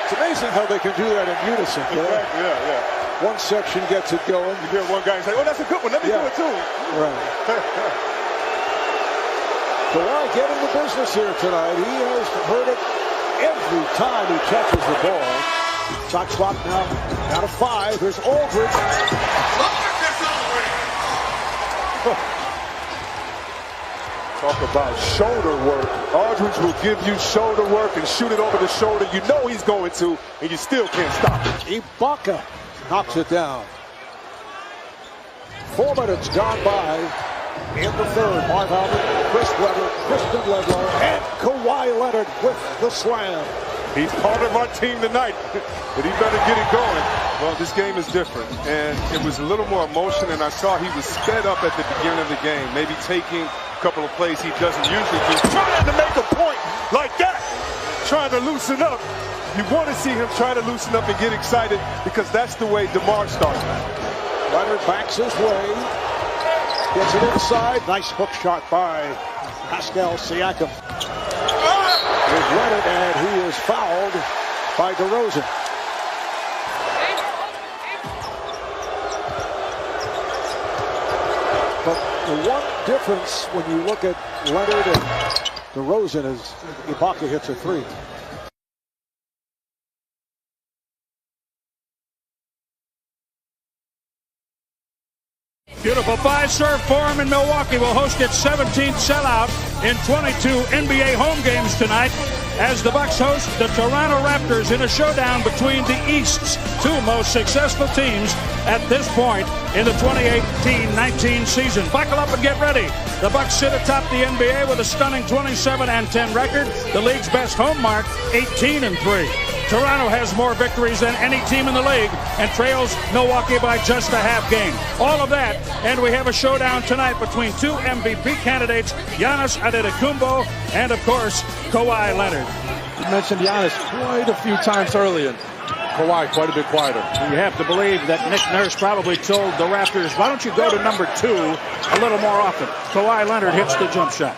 It's amazing how they can do that in unison. Exactly, yeah. One section gets it going. You hear one guy say, oh, that's a good one. Let me do it too. Right. Kawhi getting the business here tonight. He has heard it every time he catches the ball. Shot clock now down to 5. Here's Aldridge. Talk about shoulder work. Aldridge will give you shoulder work and shoot it over the shoulder. You know he's going to, and you still can't stop it. Ibaka knocks it down. 4 minutes gone by in the third. Marv Albert, Chris Webber, Kristen Ledlow, and Kawhi Leonard with the slam. He's part of our team tonight, but he better get it going. Well, this game is different, and it was a little more emotion, and I saw he was sped up at the beginning of the game, maybe taking a couple of plays he doesn't usually do, trying to make a point like that, trying to loosen up. You want to see him try to loosen up and get excited, because that's the way DeMar started. Leonard backs his way, gets it inside. Nice hook shot by Pascal Siakam. Here's Leonard, and he is fouled by DeRozan. But the one difference when you look at Leonard and DeRozan is Ibaka hits a 3. Beautiful 5-serve form in Milwaukee will host its 17th sellout in 22 NBA home games tonight as the Bucks host the Toronto Raptors in a showdown between the East's 2 most successful teams at this point in the 2018-19 season. Buckle up and get ready. The Bucks sit atop the NBA with a stunning 27-10 record, the league's best home mark, 18-3. Toronto has more victories than any team in the league and trails Milwaukee by just a half game. All of that, and we have a showdown tonight between 2 MVP candidates, Giannis Antetokounmpo and, of course, Kawhi Leonard. You mentioned Giannis quite a few times earlier. Kawhi quite a bit quieter. You have to believe that Nick Nurse probably told the Raptors, why don't you go to number 2 a little more often? Kawhi Leonard hits the jump shot.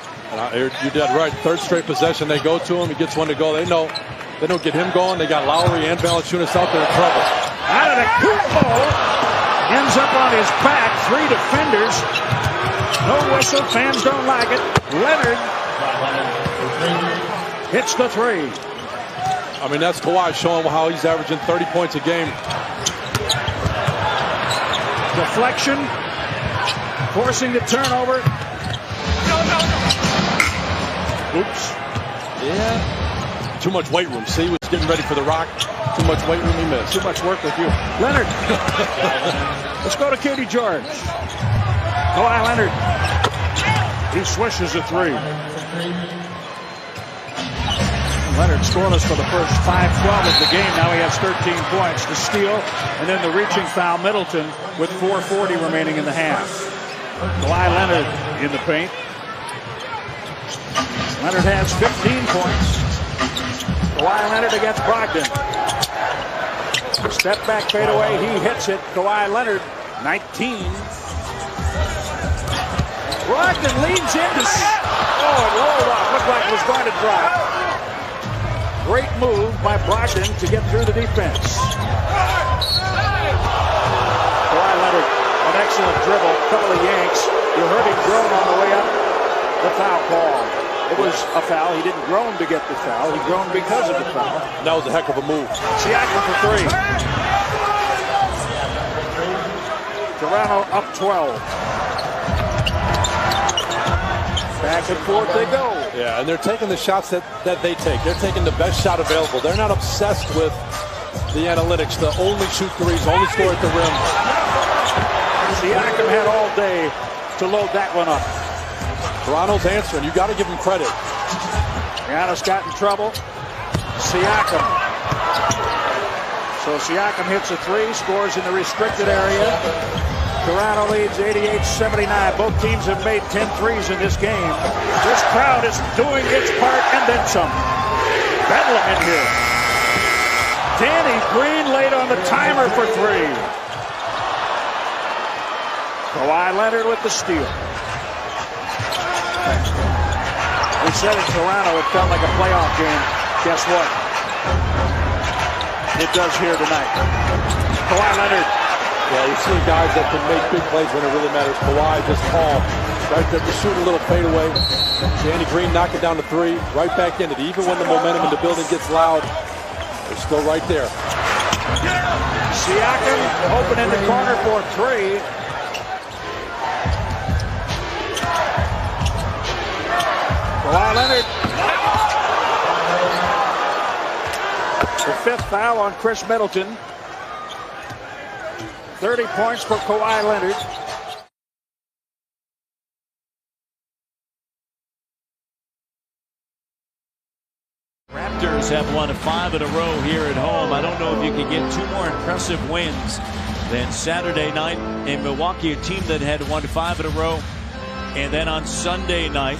You're dead right. Third straight possession, they go to him. He gets one to go. They know they don't get him going. They got Lowry and Valanciunas out there in trouble. Antetokounmpo ends up on his back. 3 defenders. No whistle. Fans don't like it. Leonard hits the 3. I mean, that's Kawhi showing how he's averaging 30 points a game. Deflection. Forcing the turnover. Oops. Yeah. Too much weight room. See, he was getting ready for the rock. Too much weight room, he missed. Too much work with you. Leonard. Let's go to Katie George. Kawhi Leonard. He swishes a 3. Leonard scoreless for the first 5-12 of the game. Now he has 13 points. The steal, and then the reaching foul, Middleton, with 4:40 remaining in the half. Kawhi Leonard in the paint. Leonard has 15 points. Kawhi Leonard against Brogdon. Step back fadeaway, he hits it. Kawhi Leonard, 19. Brogdon leans into... Oh, it rolled off. Looked like it was going to drop. Great move by Brogdon to get through the defense. Kawhi Leonard, an excellent dribble. Couple of yanks. You heard him groan on the way up. The foul call. It was a foul. He didn't groan to get the foul. He groaned because of the foul. That was a heck of a move. Siakam for 3. Toronto up 12. Back and forth they go. Yeah, and they're taking the shots that they take. They're taking the best shot available. They're not obsessed with the analytics. The only shoot threes, only score at the rim. Siakam had all day to load that one up. Toronto's answering. You got to give him credit. Giannis got in trouble. Siakam. So Siakam hits a 3, scores in the restricted area. Toronto leads 88-79. Both teams have made 10 threes in this game. This crowd is doing its part and then some. Bedlam in here. Danny Green laid on the timer for 3. Kawhi Leonard with the steal. We said in Toronto it felt like a playoff game. Guess what? it does here tonight. Kawhi Leonard. Yeah, you've seen guys that can make big plays when it really matters. Kawhi just tall. Right there, just shoot a little fadeaway. Danny Green knock it down to 3. Right back into it. Even when the momentum in the building gets loud, they're still right there. Siakam open in the corner for 3. Kawhi Leonard. The 5th foul on Chris Middleton. 30 points for Kawhi Leonard. Raptors have won 5 in a row here at home. I don't know if you can get 2 more impressive wins than Saturday night in Milwaukee, a team that had won 5 in a row. And then on Sunday night,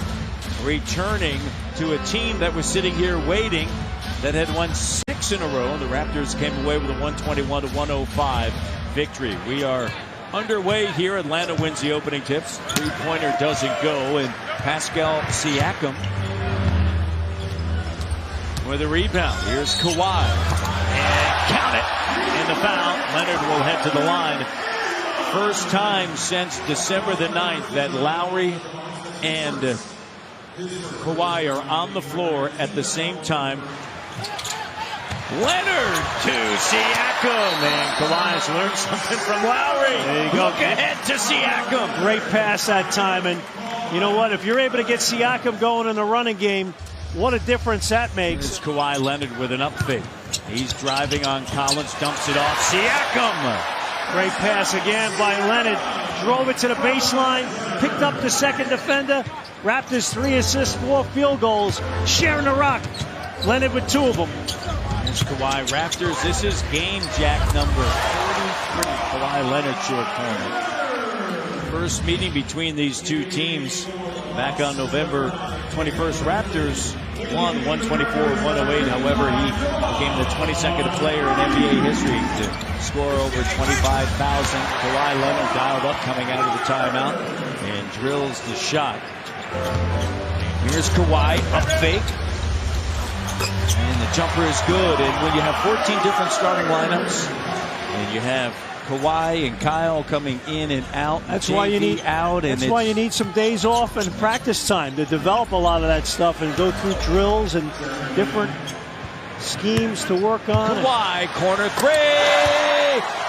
returning to a team that was sitting here waiting, that had won 6 in a row. And the Raptors came away with a 121-105 victory. We are underway here. Atlanta wins the opening tips. 3-pointer doesn't go, and Pascal Siakam with a rebound. Here's Kawhi, and count it, and the foul. Leonard will head to the line. First time since December the 9th that Lowry and Kawhi are on the floor at the same time. Leonard to Siakam, and Kawhi's learned something from Lowry. There you go. Look ahead to Siakam. Great pass that time, and you know what? If you're able to get Siakam going in the running game, what a difference that makes. Here's Kawhi Leonard with an up fake. He's driving on Collins, dumps it off. Siakam. Great pass again by Leonard. Drove it to the baseline, picked up the second defender. Raptors 3 assists, 4 field goals, sharing the rock. Leonard with 2 of them. Here's Kawhi. Raptors, this is game jack number 33. Kawhi Leonard short corner. First meeting between these two teams back on November 21st. Raptors won 124-108. However, he became the 22nd player in NBA history to score over 25,000. Kawhi Leonard dialed up coming out of the timeout and drills the shot. Here's Kawhi, up fake. And the jumper is good. And when you have 14 different starting lineups, and you have Kawhi and Kyle coming in and out, that's why you need out, and that's why you need some days off and practice time to develop a lot of that stuff and go through drills and different schemes to work on. Kawhi, corner 3,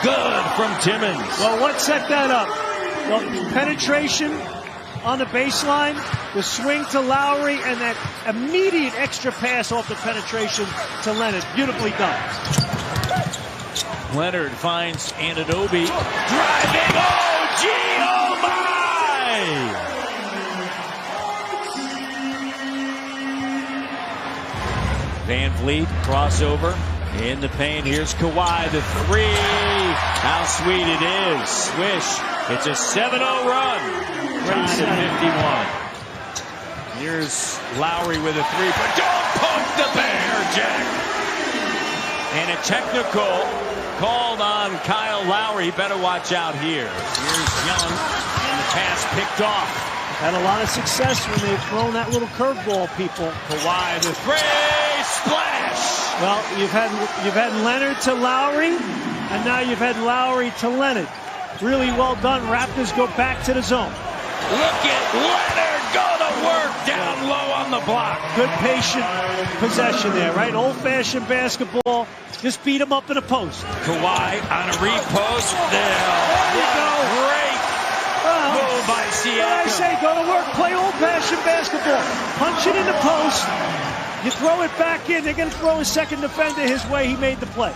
good from Timmons. Well, what set that up? Well, penetration on the baseline, the swing to Lowry, and that immediate extra pass off the penetration to Leonard. Beautifully done. Leonard finds Anunoby. Driving. Oh, gee, oh my! Van Vliet, crossover. In the paint, here's Kawhi, the 3. How sweet it is. Swish. It's a 7-0 run. Tied at 51. Here's Lowry with a 3. But don't poke the bear, Jack. And a technical called on Kyle Lowry. Better watch out here. Here's Young, and the pass picked off. Had a lot of success when they've thrown that little curveball, people. Kawhi, the 3, splash! Well, you've had Leonard to Lowry, and now you've had Lowry to Leonard. Really well done. Raptors go back to the zone. Look at Leonard go to work down low on the block. Good patient possession there, right? Old-fashioned basketball. Just beat him up in a post. Kawhi on a repost. There you go. Great move by Siakam. I say, go to work, play old-fashioned basketball. Punch it in the post. You throw it back in. They're going to throw a second defender his way. He made the play.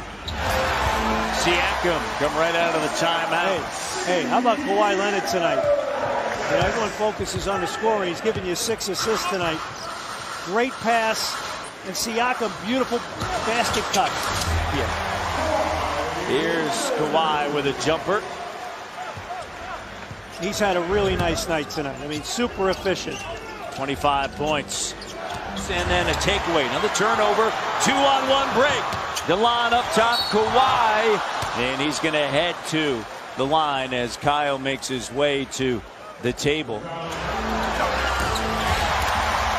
Siakam come right out of the timeout. Hey, how about Kawhi Leonard tonight? You know, everyone focuses on the scoring. He's giving you 6 assists tonight. Great pass. And Siakam, beautiful basket cut. Yeah. Here's Kawhi with a jumper. He's had a really nice night tonight. I mean, super efficient. 25 points. And then a takeaway. Another turnover. 2-on-1 break. DeLon up top. Kawhi. And he's going to head to the line as Kyle makes his way to the table.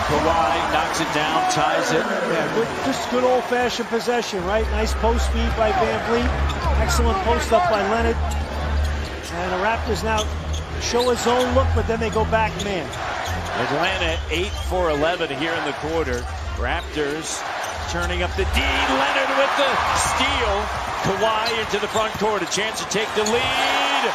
Kawhi knocks it down, ties it. Yeah, just good old-fashioned possession, right? Nice post feed by Van Vliet. Excellent post up by Leonard. And the Raptors now show a zone look, but then they go back man. Atlanta 8 for 11 here in the quarter. Raptors turning up the D. Leonard with the steal. Kawhi into the front court. A chance to take the lead.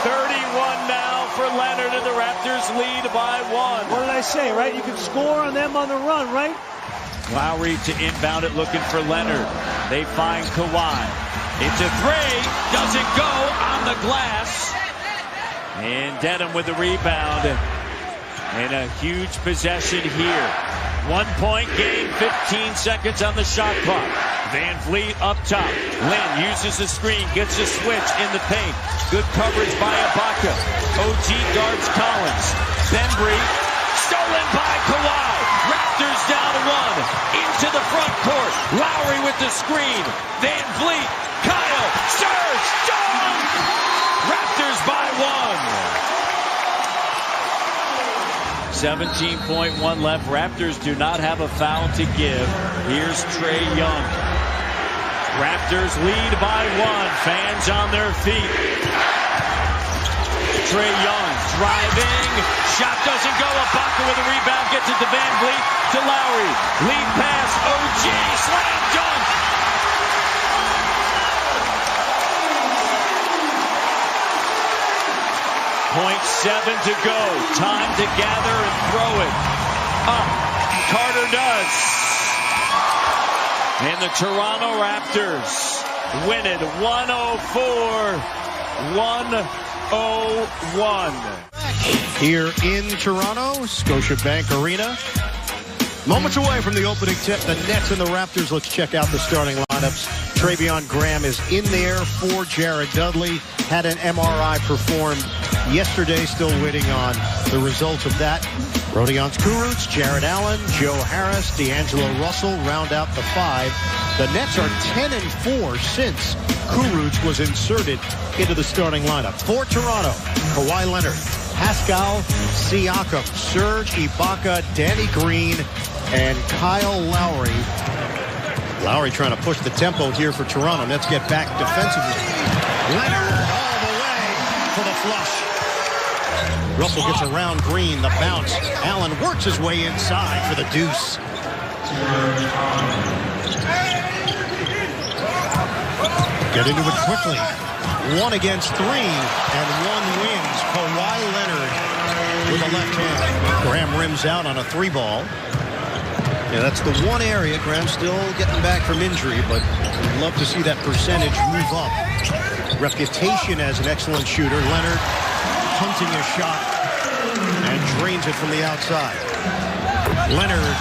31 now for Leonard, and the Raptors lead by 1. What did I say, right? You can score on them on the run, right? Lowry to inbound it, looking for Leonard. They find Kawhi. It's a three. Doesn't go on the glass. And Denham with the rebound. And a huge possession here. 1 point game, 15 seconds on the shot clock. Van Vliet up top. Lynn uses the screen, gets a switch in the paint. Good coverage by Ibaka. OG guards Collins. Bembry stolen by Kawhi. Raptors down 1. Into the front court. Lowry with the screen. Van Vliet. Kyle. Surge. Dunk. Raptors by 1. 17.1 left. Raptors do not have a foul to give. Here's Trae Young. Raptors lead by 1. Fans on their feet. Trae Young driving. Shot doesn't go. Ibaka with a rebound. Gets it to Van Vliet. To Lowry. Lead pass. OG. Slam dunk. .7 to go. Time to gather and throw it. Up. Carter does. And the Toronto Raptors win it 104-101. Here in Toronto, Scotiabank Arena. Moments away from the opening tip, the Nets and the Raptors. Let's check out the starting lineups. Treveon Graham is in there for Jared Dudley. Had an MRI performed yesterday, still waiting on the results of that. Rodion Kurucs, Jared Allen, Joe Harris, D'Angelo Russell round out the 5. The Nets are 10-4 since Kurucs was inserted into the starting lineup. For Toronto, Kawhi Leonard, Pascal Siakam, Serge Ibaka, Danny Green, and Kyle Lowry. Lowry trying to push the tempo here for Toronto. Nets get back defensively. Leonard all the way for the flush. Russell gets around Green, the bounce. Allen works his way inside for the deuce. Get into it quickly. 1 against 3, and 1 wins. Kawhi Leonard with the left hand. Graham rims out on a 3-ball. Yeah, that's the one area. Graham still getting back from injury, but we'd love to see that percentage move up. Reputation as an excellent shooter. Leonard hunting a shot and drains it from the outside. Leonard.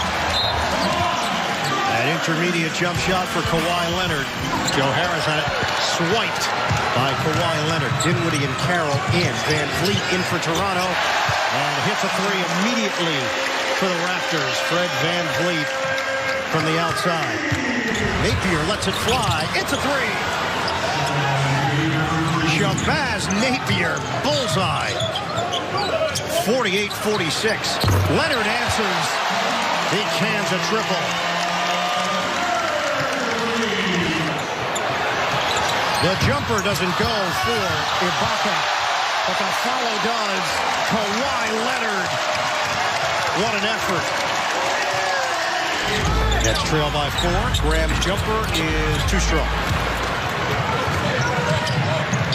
An intermediate jump shot for Kawhi Leonard. Joe Harris on it. Swiped by Kawhi Leonard. Dinwiddie and Carroll in. Van Vliet in for Toronto. And hits a 3 immediately for the Raptors. Fred Van Vliet from the outside. Napier lets it fly. It's a 3. Shabazz Napier. Bullseye. 48-46. Leonard answers. He cans a triple. The jumper doesn't go for Ibaka, but the follow does. Kawhi Leonard. What an effort. Nets trail by 4. Graham's jumper is too strong.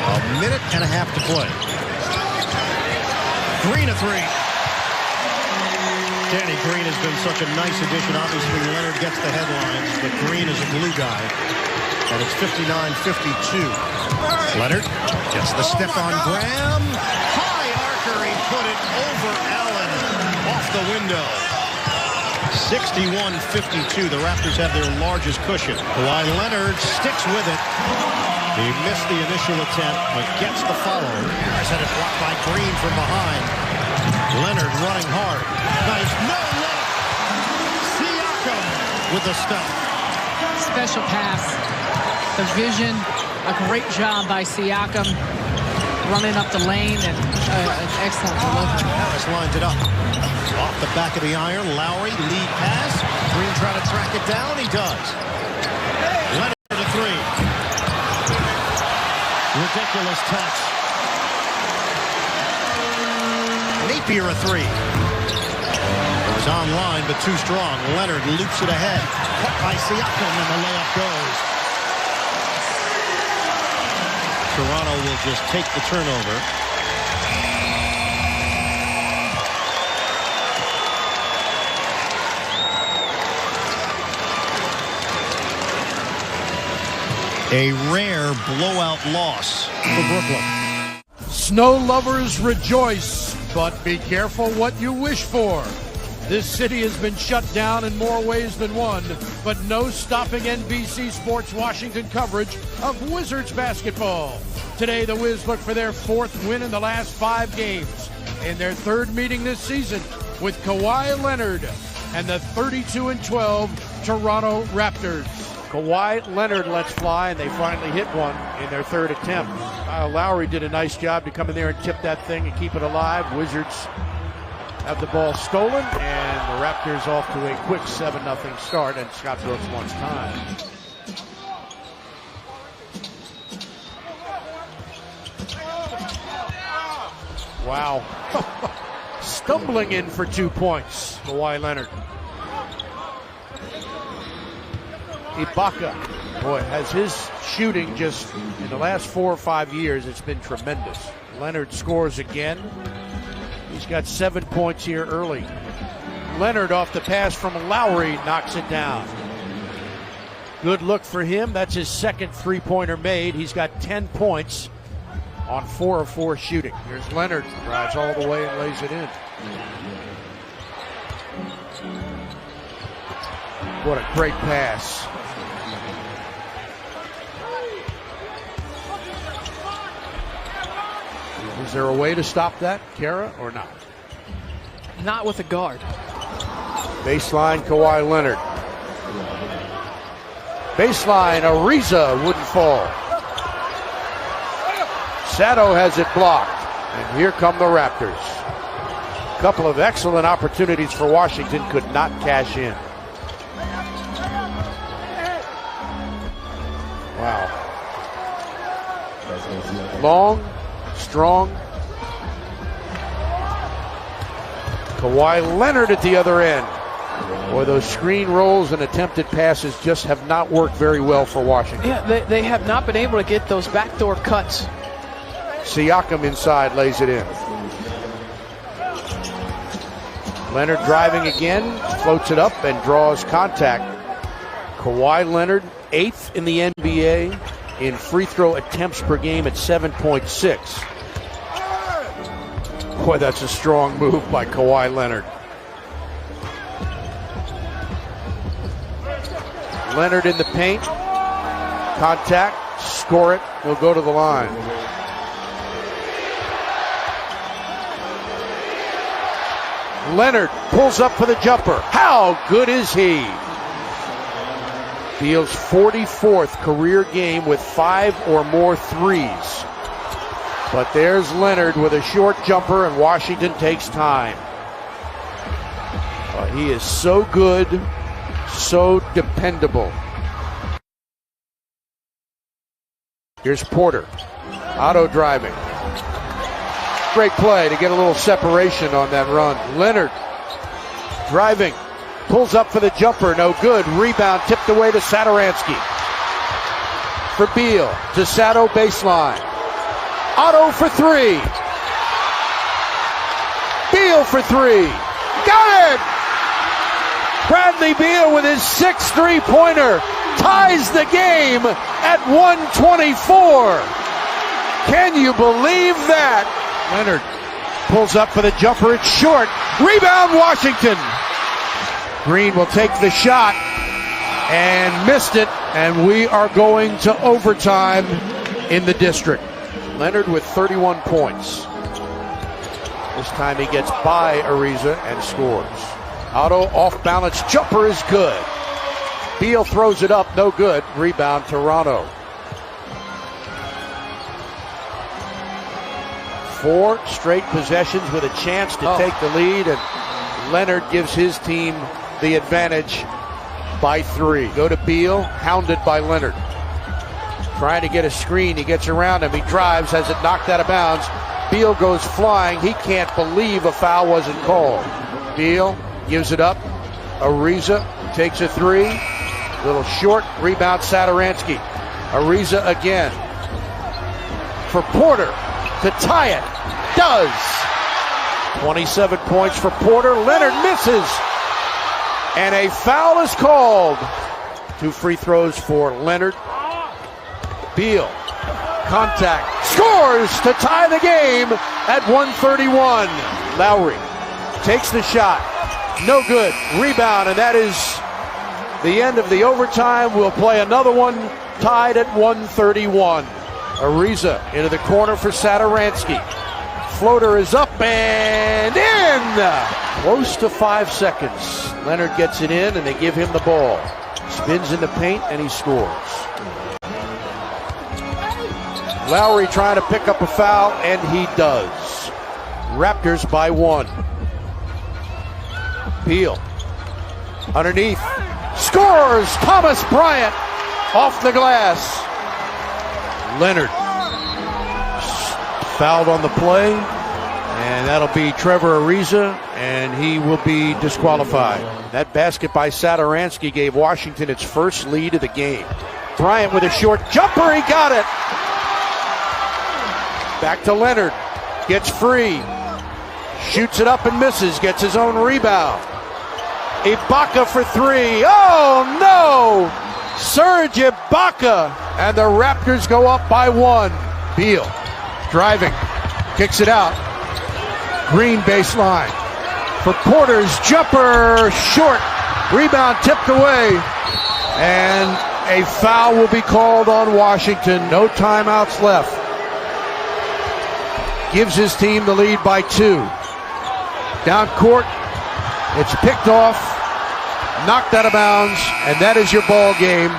1.5 minutes to play. Green a 3. Danny Green has been such a nice addition. Obviously, Leonard gets the headlines, but Green is a glue guy. And it's 59-52. Leonard gets the step on Graham. High archer, he put it over Allen. Off the window. 61-52. The Raptors have their largest cushion. Kawhi Leonard sticks with it. He missed the initial attempt, but gets the follow. Harris had it blocked by Green from behind. Leonard running hard. Nice. No look. Siakam with the stuff. Special pass. The vision, a great job by Siakam. running up the lane and an excellent delivery. Harris lines it up. Off the back of the iron, Lowry, lead pass. Green trying to track it down. He does. Leonard to three. Ridiculous touch. Napier a three. It was online, but too strong. Leonard loops it ahead. Caught by Siakam, and the layup goes. Toronto will just take the turnover. A rare blowout loss for Brooklyn. Snow lovers rejoice, but be careful what you wish for. This city has been shut down in more ways than one, but no stopping NBC Sports Washington coverage of Wizards basketball. Today, the Wiz look for their fourth win in the last 5 games, in their third meeting this season with Kawhi Leonard and the 32-12 Toronto Raptors. Kawhi Leonard lets fly, and they finally hit one in their third attempt. Lowry did a nice job to come in there and tip that thing and keep it alive. Wizards have the ball stolen, and the Raptors off to a quick 7-0 start, and Scott Brooks wants time. Wow. Stumbling in for 2 points, Kawhi Leonard. Ibaka, boy, has his shooting just in the last 4 or 5 years, it's been tremendous. Leonard scores again. He's got 7 points here early. Leonard off the pass from Lowry knocks it down. Good look for him. That's his second three-pointer made. He's got 10 points on 4 of 4 shooting. Here's Leonard, drives all the way and lays it in. What a great pass. Is there a way to stop that, Kara, or not? Not with a guard. Baseline, Kawhi Leonard. Baseline, Ariza wouldn't fall. Sato has it blocked, and here come the Raptors. A couple of excellent opportunities for Washington, could not cash in. Wow. Long, strong. Kawhi Leonard at the other end. Boy, those screen rolls and attempted passes just have not worked very well for Washington. Yeah, they have not been able to get those backdoor cuts. Siakam inside lays it in. Leonard driving again, floats it up and draws contact. Kawhi Leonard, 8th in the NBA in free throw attempts per game at 7.6. Boy, that's a strong move by Kawhi Leonard. Leonard in the paint. Contact, score it, will go to the line. Leonard pulls up for the jumper. How good is he? Beal's 44th career game with 5 or more threes. But there's Leonard with a short jumper, and Washington takes time. He is so good, so dependable. Here's Porter. Otto driving. Great play to get a little separation on that run. Leonard driving. Pulls up for the jumper. No good. Rebound tipped away to Satoransky. For Beal. To Sato baseline. Otto for 3. Beal for 3. Got it! Bradley Beal with his 6th three-pointer ties the game at 124. Can you believe that? Leonard pulls up for the jumper. It's short. Rebound, Washington. Green will take the shot and missed it, and we are going to overtime in the district. Leonard with 31 points. This time he gets by Ariza and scores. Otto off-balance jumper is good. Beal throws it up, no good. Rebound, Toronto. 4 straight possessions with a chance to take the lead, and Leonard gives his team the advantage by 3. Go to Beal, hounded by Leonard. Trying to get a screen, he gets around him, he drives, has it knocked out of bounds. Beal goes flying, he can't believe a foul wasn't called. Beal gives it up, Ariza takes a 3, little short, rebound Satoransky. Ariza again, for Porter to tie it, does. 27 points for Porter, Leonard misses, and a foul is called. 2 free throws for Leonard. Beal, contact, scores to tie the game at 1:31. Lowry takes the shot, no good, rebound, and that is the end of the overtime. We'll play another one tied at 1:31. Ariza into the corner for Satoransky. Floater is up and in! Close to 5 seconds. Leonard gets it in and they give him the ball. Spins in the paint and he scores. Lowry trying to pick up a foul and he does. Raptors by 1. Beal underneath. Scores! Thomas Bryant off the glass. Leonard fouled on the play, and that'll be Trevor Ariza, and he will be disqualified. That basket by Satoransky gave Washington its first lead of the game. Bryant with a short jumper, he got it. Back to Leonard, gets free, shoots it up and misses, gets his own rebound. Ibaka for 3. Oh no! Serge Ibaka, and the Raptors go up by 1. Beal driving, kicks it out. Green baseline for Porter's jumper, short. Rebound tipped away, and a foul will be called on Washington. No timeouts left. Gives his team the lead by 2. Down court, it's picked off, knocked out of bounds, and that is your ball game.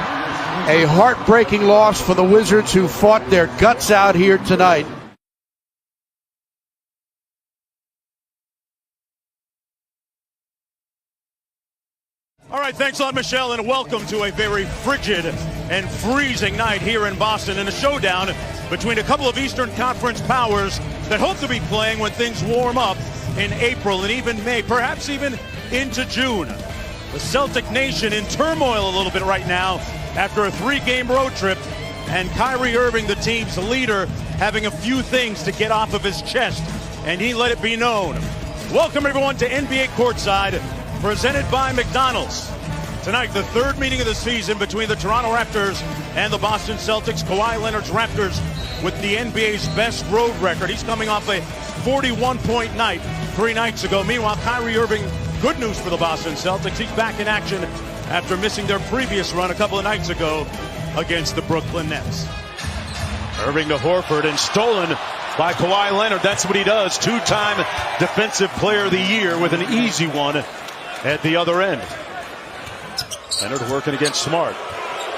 A heartbreaking loss for the Wizards, who fought their guts out here tonight. All right, thanks a lot, Michelle, and welcome to a very frigid and freezing night here in Boston in a showdown between a couple of Eastern Conference powers that hope to be playing when things warm up in April and even May, perhaps even into June. The Celtic Nation in turmoil a little bit right now after a 3-game road trip, and Kyrie Irving, the team's leader, having a few things to get off of his chest, and he let it be known. Welcome, everyone, to NBA Courtside, presented by McDonald's. Tonight, the 3rd meeting of the season between the Toronto Raptors and the Boston Celtics. Kawhi Leonard's Raptors with the NBA's best road record. He's coming off a 41-point night 3 nights ago. Meanwhile, Kyrie Irving, good news for the Boston Celtics. He's back in action after missing their previous run a couple of nights ago against the Brooklyn Nets. Irving to Horford, and stolen by Kawhi Leonard. That's what he does. 2-time Defensive Player of the Year with an easy one at the other end. Leonard working against Smart.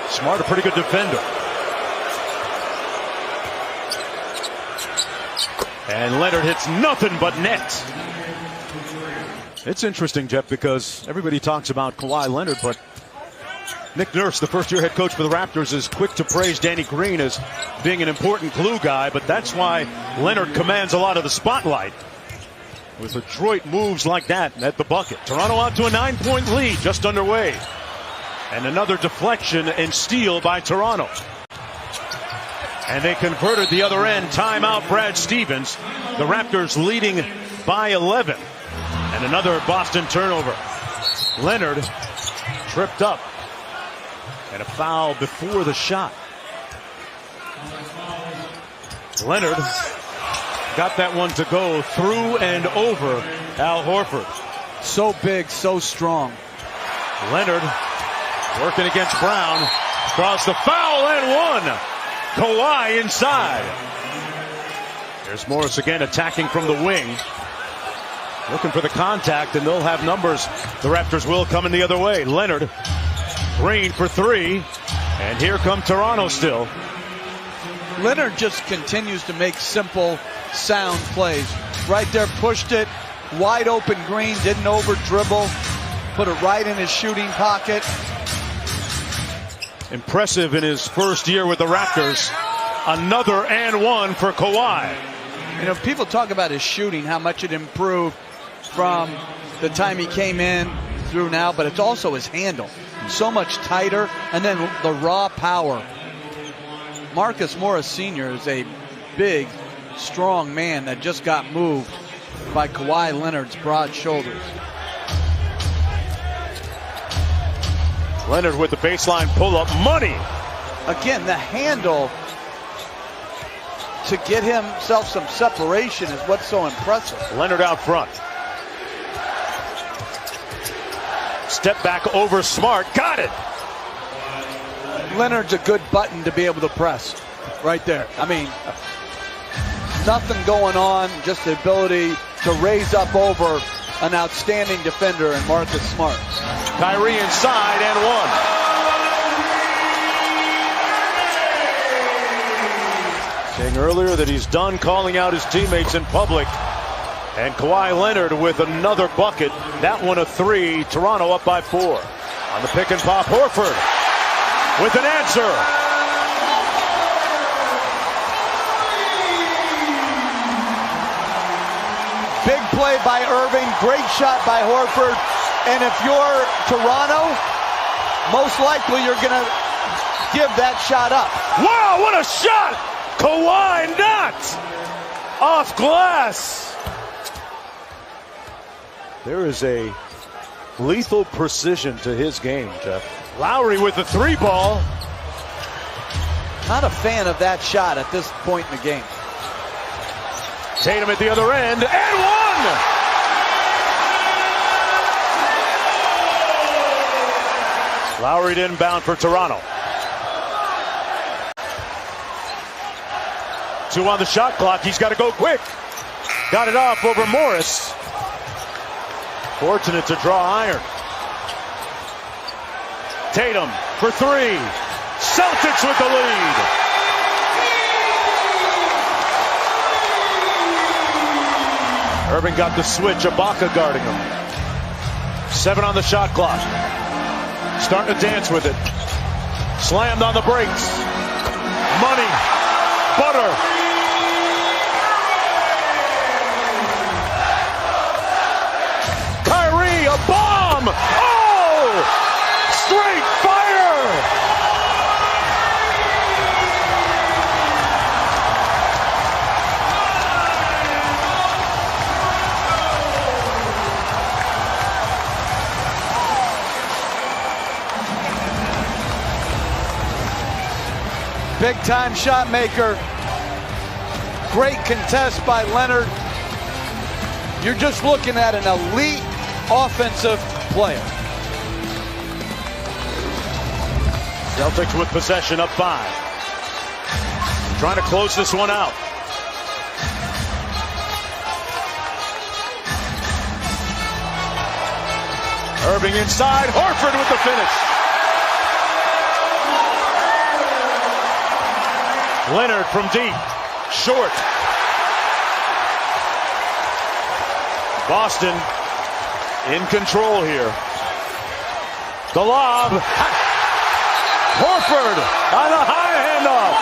Smart, a pretty good defender. And Leonard hits nothing but net. It's interesting, Jeff, because everybody talks about Kawhi Leonard, but Nick Nurse, the first-year head coach for the Raptors, is quick to praise Danny Green as being an important glue guy, but that's why Leonard commands a lot of the spotlight. With adroit moves like that at the bucket. Toronto out to a 9-point lead, just underway. And another deflection and steal by Toronto. And they converted the other end. Timeout, Brad Stevens. The Raptors leading by 11. And another Boston turnover. Leonard tripped up. And a foul before the shot. Leonard got that one to go through and over Al Horford. So big, so strong. Leonard working against Brown. Draws the foul and one. Kawhi inside. There's Morris again attacking from the wing. Looking for the contact, and they'll have numbers. The Raptors will coming the other way. Leonard, Green for 3. And here come Toronto still. Leonard just continues to make simple sound plays. Right there, pushed it, wide open Green, didn't over dribble, put it right in his shooting pocket. Impressive in his first year with the Raptors. Another and one for Kawhi. You know, people talk about his shooting, how much it improved from the time he came in through now, but it's also his handle. So much tighter, and then the raw power. Marcus Morris Sr. is a big, strong man that just got moved by Kawhi Leonard's broad shoulders. Leonard with the baseline pull-up. Money! Again, the handle to get himself some separation is what's so impressive. Leonard out front. Step back over Smart. Got it! Leonard's a good button to be able to press right there. I mean, nothing going on, just the ability to raise up over an outstanding defender in Marcus Smart. Kyrie inside and one. Saying earlier that he's done calling out his teammates in public. And Kawhi Leonard with another bucket. That one a three. Toronto up by 4. On the pick and pop, Horford with an answer. Big play by Irving, great shot by Horford. And if you're Toronto, most likely you're going to give that shot up. Wow, what a shot! Kawhi not off glass. There is a lethal precision to his game, Jeff. Lowry with the 3 ball. Not a fan of that shot at this point in the game. Tatum at the other end, and one! Lowry inbound for Toronto. 2 on the shot clock. He's got to go quick. Got it off over Morris. Fortunate to draw iron. Tatum for 3. Celtics with the lead. Irving got the switch. Ibaka guarding him. 7 on the shot clock. Starting to dance with it. Slammed on the brakes. Money. Butter. Kyrie, a bomb! Oh! Straight fire! Big time shot maker. Great contest by Leonard. You're just looking at an elite offensive player. Celtics with possession up 5. Trying to close this one out. Irving inside. Horford with the finish. Leonard from deep. Short. Boston in control here. The lob. Horford on a high handoff.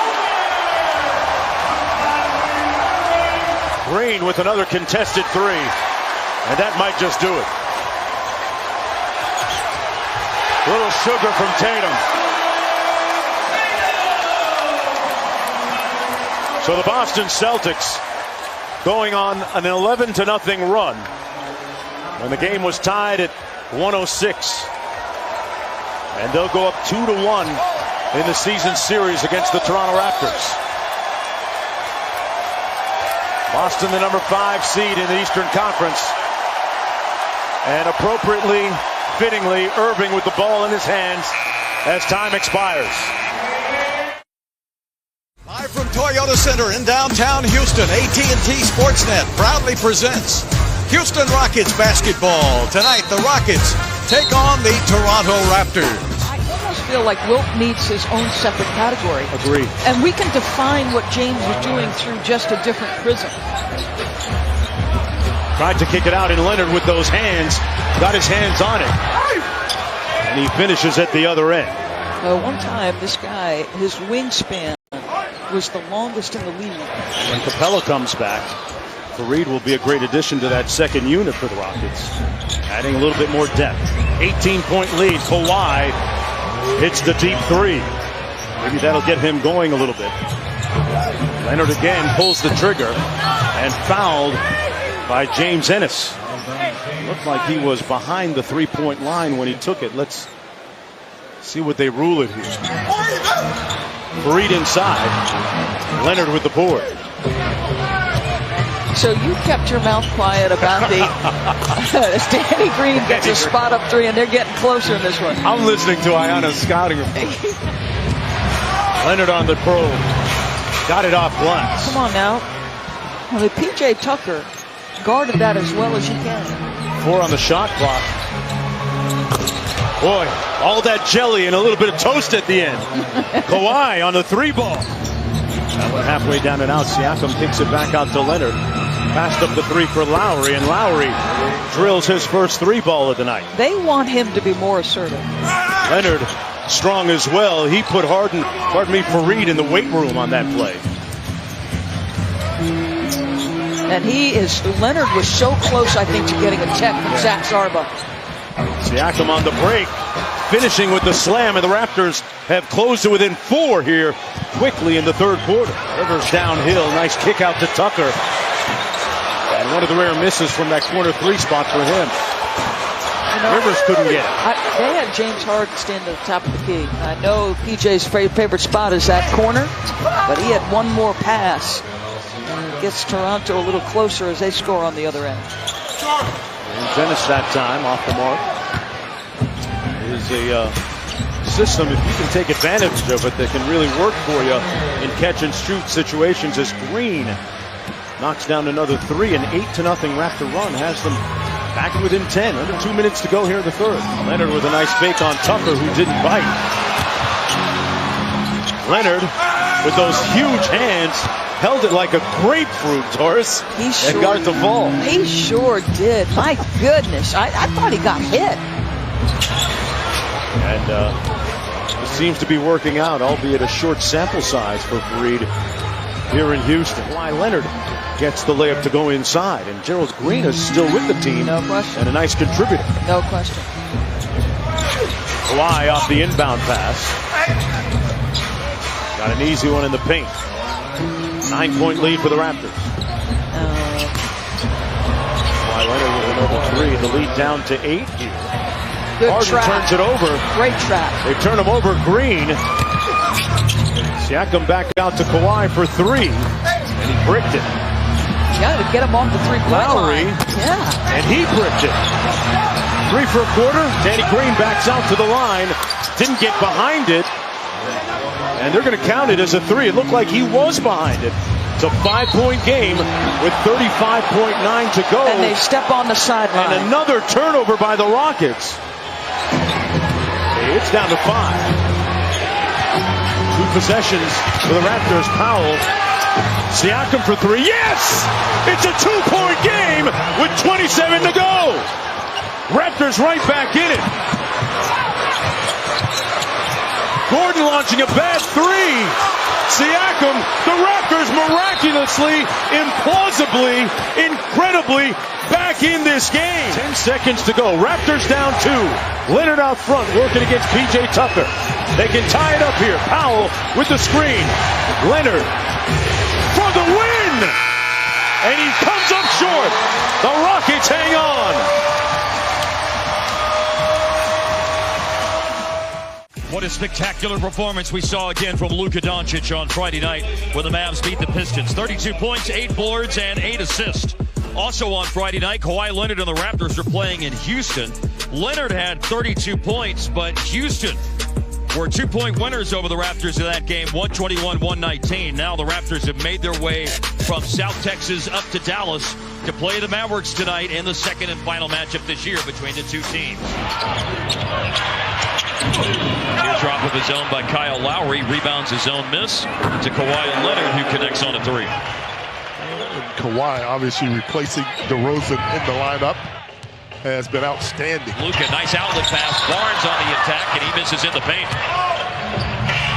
Green with another contested 3. And that might just do it. Little sugar from Tatum. So the Boston Celtics going on an 11-0 run when the game was tied at 106. And they'll go up 2-1 in the season series against the Toronto Raptors. Boston, the number 5 seed in the Eastern Conference. And appropriately, fittingly, Irving with the ball in his hands as time expires. Live from Toyota Center in downtown Houston, AT&T Sportsnet proudly presents Houston Rockets basketball. Tonight, the Rockets take on the Toronto Raptors. feel like Wilt needs his own separate category. Agreed. And we can define what James is doing through just a different prism. Tried to kick it out, and Leonard with those hands got his hands on it. And he finishes at the other end. One time, this guy, his wingspan was the longest in the league. When Capella comes back, Fareed will be a great addition to that second unit for the Rockets, adding a little bit more depth. 18-point lead. Kawhi hits the deep three. Maybe that'll get him going a little bit. Leonard again pulls the trigger and fouled by James Ennis. Looked like he was behind the three-point line when he took it. Let's see what they rule it here. Fareed inside. Leonard with the board. So you kept your mouth quiet about the Danny Green gets a spot up three, and they're getting closer in this one. I'm listening to Ayana's scouting report. Leonard on the probe. Got it off glass. Come on now. I mean, P.J. Tucker guarded that as well as you can. 4 on the shot clock. Boy, all that jelly and a little bit of toast at the end. Kawhi on the 3-ball. That one halfway down and out. Siakam kicks it back out to Leonard. Passed up the 3 for Lowry, and Lowry drills his first 3-ball of the night. They want him to be more assertive. Leonard strong as well. He put Fareed in the weight room on that play. And Leonard was so close, I think, to getting a tech from Zach Zarba. Siakam on the break, finishing with the slam, and the Raptors have closed it within 4 here quickly in the third quarter. Rivers downhill, nice kick out to Tucker. And one of the rare misses from that corner 3 spot for him. Rivers couldn't get it. They had James Harden stand at the top of the key. I know PJ's favorite spot is that corner, but he had one more pass. And gets Toronto a little closer as they score on the other end. And Dennis that time off the mark. It is a system, if you can take advantage of it, that can really work for you in catch and shoot situations, as Green knocks down another 3, an 8-0 Raptor run has them back within 10. Under 2 minutes to go here in the third. Leonard with a nice fake on Tucker, who didn't bite. Leonard with those huge hands held it like a grapefruit, Doris, and got it to fall. He sure did. My goodness, I thought he got hit. And it seems to be working out, albeit a short sample size for Fareed here in Houston. Why Leonard gets the layup to go inside, and Gerald Green is still with the team. No question. And a nice contributor. No question. Kawhi off the inbound pass. Got an easy one in the paint. 9-point lead for the Raptors. Kawhi Leonard with another 3. The lead down to 8 here. Good Harden trap. turns it over. Great trap. They turn him over. Green. Siakam back out to Kawhi for 3. And he bricked it. Yeah, to get him off the 3-point Lowry. line. Yeah. And he bricked it. 3 for a quarter. Danny Green backs out to the line. Didn't get behind it. And they're going to count it as a 3. It looked like he was behind it. It's a 5-point game with 35.9 to go. And they step on the sideline. And another turnover by the Rockets. It's down to 5. 2 possessions for the Raptors. Powell. Siakam for 3. Yes! It's a 2-point game with 27 to go. Raptors right back in it. Gordon launching a bad 3. Siakam, the Raptors miraculously, implausibly, incredibly back in this game. 10 seconds to go. Raptors down 2. Leonard out front working against P.J. Tucker. They can tie it up here. Powell with the screen. Leonard for the win! And he comes up short. The Rockets hang on. What a spectacular performance we saw again from Luka Doncic on Friday night when the Mavs beat the Pistons. 32 points, 8 boards, and 8 assists. Also on Friday night, Kawhi Leonard and the Raptors are playing in Houston. Leonard had 32 points, but Houston were 2-point winners over the Raptors in that game, 121-119. Now the Raptors have made their way from South Texas up to Dallas to play the Mavericks tonight in the second and final matchup this year between the two teams. Teardrop of his own by Kyle Lowry. Rebounds his own miss to Kawhi Leonard, who connects on a three. Kawhi obviously replacing DeRozan in the lineup has been outstanding. Luka, nice outlet pass. Barnes on the attack, and he misses in the paint.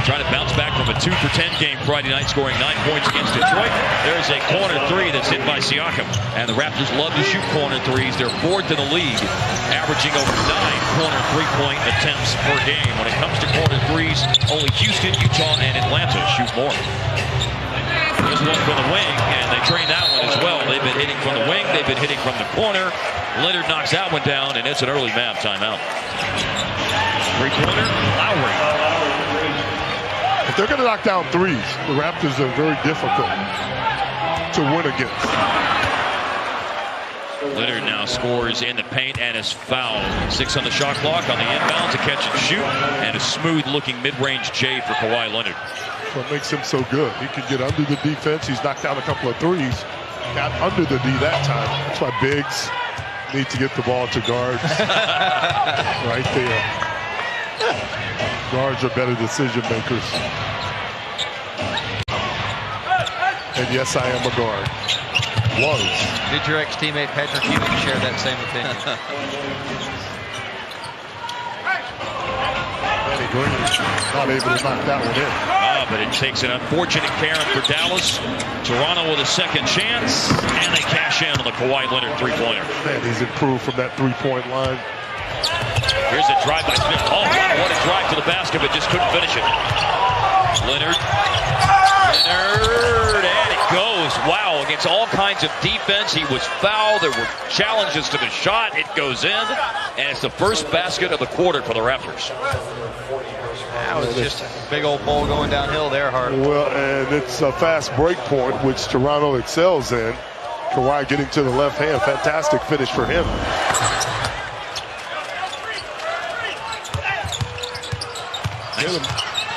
Trying to bounce back from a 2-for-10 game Friday night, scoring 9 points against Detroit. There's a corner three that's hit by Siakam. And the Raptors love to shoot corner threes. They're fourth in the league, averaging over 9 corner three-point attempts per game. When it comes to corner threes, only Houston, Utah, and Atlanta shoot more. There's one from the wing, and they train that one as well. They've been hitting from the wing. They've been hitting from the corner. Leonard knocks that one down, and it's an early Mavs timeout. Three-pointer, Lowry. If they're going to knock down threes, the Raptors are very difficult to win against. Leonard now scores in the paint and is fouled. 6 on the shot clock on the inbound to catch and shoot, and a smooth-looking mid-range J for Kawhi Leonard. What makes him so good? He can get under the defense. He's knocked down a couple of threes. Got under the D that time. That's why bigs need to get the ball to guards. Right there. Guards are better decision makers. And yes, I am a guard. Was. Did your ex-teammate Patrick Ewing share that same opinion? Danny Green not able to knock that one in. But it takes an unfortunate carom for Dallas. Toronto with a second chance, and they cash in on the Kawhi Leonard three-pointer. Man, he's improved from that three-point line. Here's a drive by Smith. Oh, wow, what a drive to the basket, but just couldn't finish it. Leonard, and it goes. Wow, against all kinds of defense. He was fouled. There were challenges to the shot. It goes in, and it's the first basket of the quarter for the Raptors. That was just a big old ball going downhill there, Hart. Well, and it's a fast break point, which Toronto excels in. Kawhi getting to the left hand. Fantastic finish for him.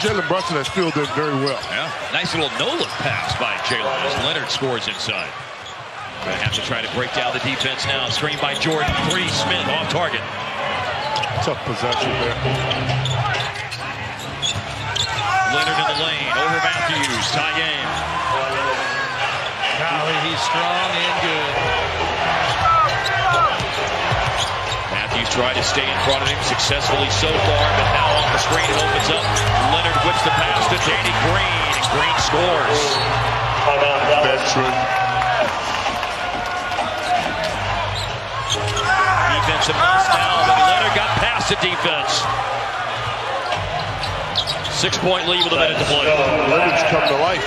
Jalen Brunson has filled in very well. Yeah, nice little no-look pass by Jalen as Leonard scores inside. Gonna have to try to break down the defense now. Screen by Jordan. 3, Smith off target. Tough possession there. Leonard in the lane, over Matthews, tie game. Golly, he's strong and good. Matthews tried to stay in front of him successfully so far, but now off the screen it opens up. Leonard whips the pass to Danny Green, and Green scores. Veteran. Defensive pass now, but Leonard got past the defense. 6-point lead with a minute to play. Leonard's come to life.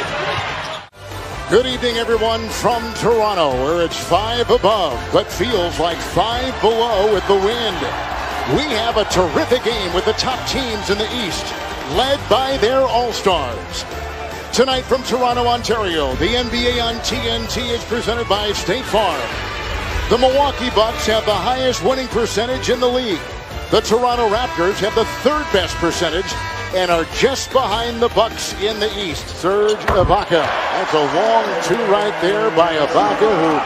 Good evening, everyone, from Toronto, where it's 5 above, but feels like 5 below with the wind. We have a terrific game with the top teams in the East, led by their All-Stars. Tonight from Toronto, Ontario, the NBA on TNT is presented by State Farm. The Milwaukee Bucks have the highest winning percentage in the league. The Toronto Raptors have the 3rd best percentage and are just behind the Bucks in the East. Serge Ibaka. That's a long 2 right there by Ibaka, who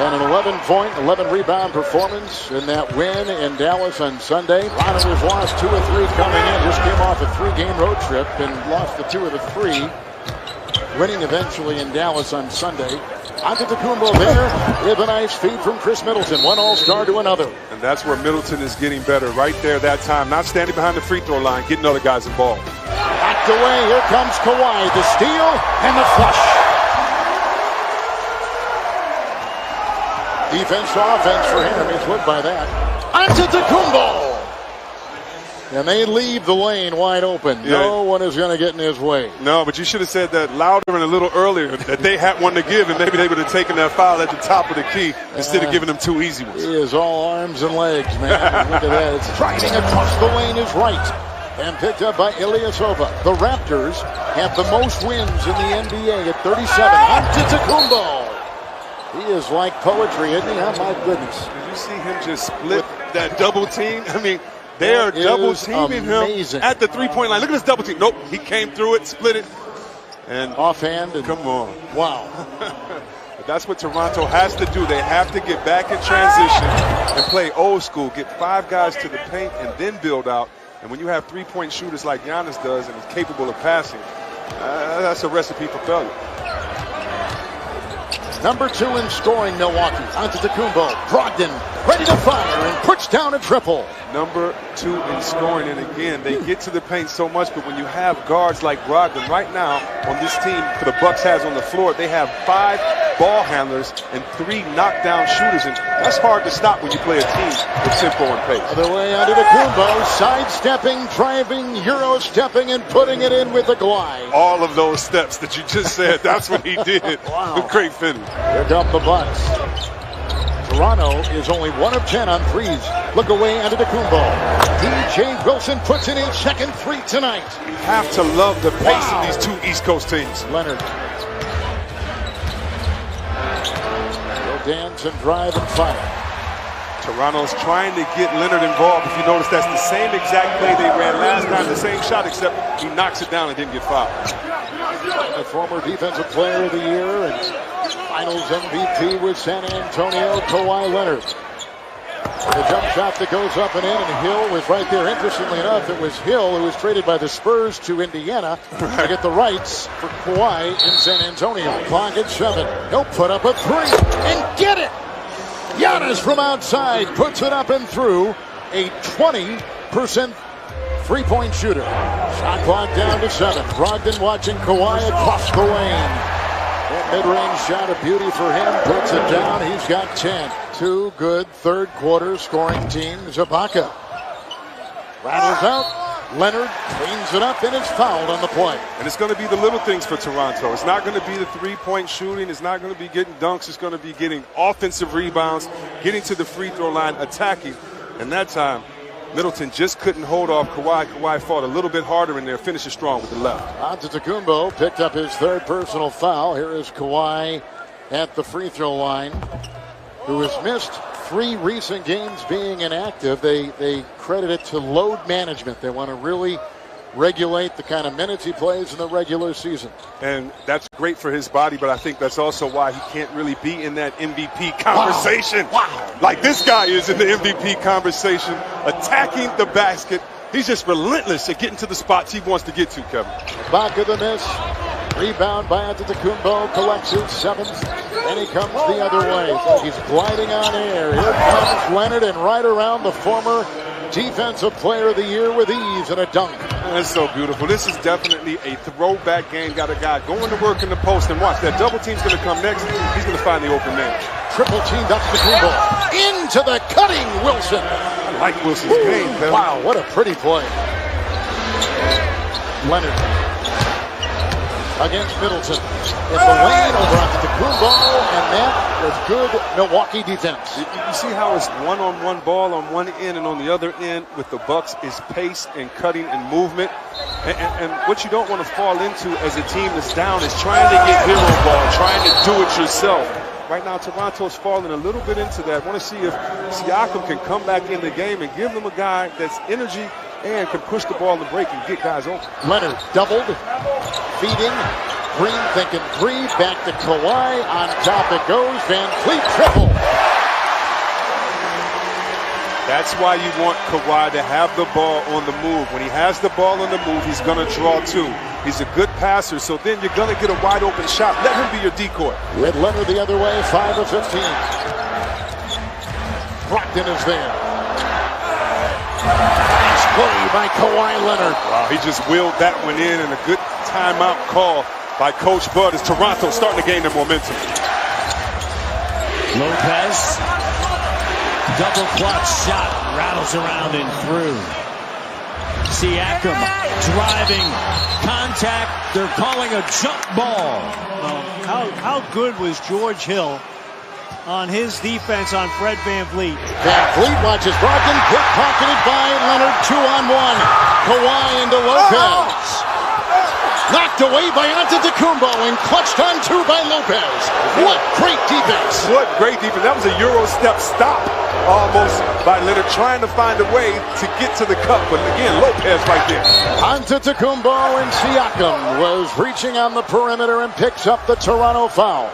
had an 11-point, 11-rebound performance in that win in Dallas on Sunday. Islanders lost 2 of 3 coming in. Just came off a 3-game road trip and lost the 2 of the 3, winning eventually in Dallas on Sunday. Antetokounmpo there with a nice feed from Chris Middleton. One All-Star to another. And that's where Middleton is getting better right there that time. Not standing behind the free throw line, getting other guys involved. Backed away. Here comes Kawhi. The steal and the flush. Defense to offense for him. He's whipped by that. Antetokounmpo. And they leave the lane wide open. Yeah. No one is going to get in his way. No, but you should have said that louder and a little earlier, that they had one to give, and maybe they would have taken that foul at the top of the key instead of giving them 2 easy ones. He is all arms and legs, man. Look at that. It's driving across the lane is right. And picked up by Ilyasova. The Raptors have the most wins in the NBA at 37. Antetokounmpo. He is like poetry, isn't he? Oh, my goodness. Did you see him just split that double team? I mean, they are double teaming him at the 3-point line. Look at this double team. Nope, he came through it, split it, and offhand. And come on, wow. But that's what Toronto has to do. They have to get back in transition and play old school. Get 5 guys to the paint and then build out. And when you have three-point shooters like Giannis does and is capable of passing, that's a recipe for failure. Number 2 in scoring, Milwaukee. Antetokounmpo, Brogdon, ready to fire and puts down a triple. Number 2 in scoring, and again, they get to the paint so much, but when you have guards like Brogdon, right now on this team, for the Bucks has on the floor, they have 5 ball handlers and 3 knockdown shooters, and that's hard to stop when you play a team with tempo and pace. Other way Antetokounmpo, sidestepping, driving, Euro stepping, and putting it in with a glide. All of those steps that you just said, that's what he did. Wow. Great finish. Here come the Bucks. Toronto is only 1 of 10 on threes. Look away Antetokounmpo. DJ Wilson puts in his second 3 tonight. You have to love the pace of these 2 East Coast teams. Leonard. He'll dance and drive and fire. Toronto's trying to get Leonard involved. If you notice, that's the same exact play they ran last time, the same shot, except he knocks it down and didn't get fouled. The former defensive player of the year and finals MVP with San Antonio, Kawhi Leonard. The jump shot that goes up and in, and Hill was right there. Interestingly enough, it was Hill who was traded by the Spurs to Indiana to get the rights for Kawhi in San Antonio. Clock at 7. He'll put up a 3 and get it. Giannis from outside puts it up and through. A 20% three-point shooter. Shot clock down to 7. Brogdon watching Kawhi across the lane. That mid-range shot, a beauty for him. Puts it down. He's got 10. 2 good third quarter scoring teams. Ibaka rattles out. Leonard cleans it up and is fouled on the play. And it's going to be the little things for Toronto. It's not going to be the three-point shooting. It's not going to be getting dunks. It's going to be getting offensive rebounds, getting to the free throw line, attacking. And that time, Middleton just couldn't hold off Kawhi. Kawhi fought a little bit harder in there, finishes strong with the left. Antetokounmpo picked up his 3rd personal foul. Here is Kawhi at the free throw line, who has missed 3 recent games being inactive. They credit it to load management. They want to really regulate the kind of minutes he plays in the regular season. And that's great for his body, but I think that's also why he can't really be in that MVP conversation. Wow. Like this guy is in the MVP conversation, attacking the basket. He's just relentless at getting to the spots he wants to get to, Kevin. Back of the miss. Rebound by Antetokounmpo, collects his 7th, and he comes the other way. So he's gliding on air. Here comes Leonard, and right around the former defensive player of the year with ease and a dunk. That's so beautiful. This is definitely a throwback game. Got a guy going to work in the post, and watch, that double team's going to come next. He's going to find the open man. Triple teamed Antetokounmpo. Into the cutting Wilson. I like Wilson's game, Kevin. Wow, what a pretty play. Leonard against Middleton. In the lane over Antetokounmpo, and that was good Milwaukee defense. You see how it's one-on-one ball on one end, and on the other end with the Bucks is pace and cutting and movement. And what you don't want to fall into as a team that's down is trying to get hero ball, trying to do it yourself. Right now, Toronto's falling a little bit into that. I want to see if Siakam can come back in the game and give them a guy that's energy and can push the ball in the break and get guys open. Leonard doubled, feeding. Green thinking 3, back to Kawhi. On top it goes. Van Fleet triple. That's why you want Kawhi to have the ball on the move. When he has the ball on the move, he's going to draw 2. He's a good passer, so then you're going to get a wide open shot. Let him be your decoy. With Leonard the other way, 5 of 15. Brogdon is there. Nice play by Kawhi Leonard. Wow, he just wheeled that one in, and a good timeout call by Coach Bud as Toronto starting to gain their momentum. Lopez, double clutch shot, rattles around and through. Siakam driving, contact, they're calling a jump ball. How good was George Hill on his defense on Fred VanVleet? VanVleet watches Brogdon, pickpocketed by Leonard, 2-on-1. Kawhi into Lopez. Knocked away by Antetokounmpo and clutched on 2 by Lopez. What great defense. What great defense. That was a Euro step stop almost by Leonard, trying to find a way to get to the cup. But again, Lopez right there. Antetokounmpo, and Siakam was reaching on the perimeter and picks up the Toronto foul.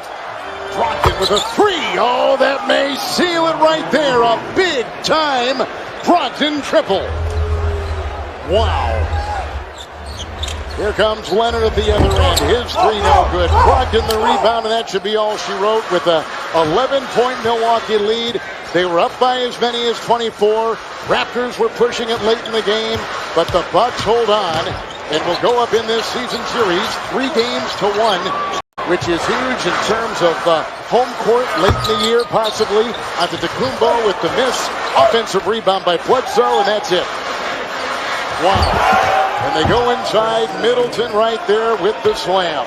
Brogdon with a 3. Oh, that may seal it right there. A big time Brogdon triple. Wow. Here comes Leonard at the other end. His three no good. Brogdon the rebound, and that should be all she wrote with a 11-point Milwaukee lead. They were up by as many as 24. Raptors were pushing it late in the game, but the Bucks hold on and will go up in this season series 3-1, which is huge in terms of home court late in the year, possibly. Antetokounmpo with the miss. Offensive rebound by Bledsoe, and that's it. Wow. And they go inside. Middleton right there with the slam.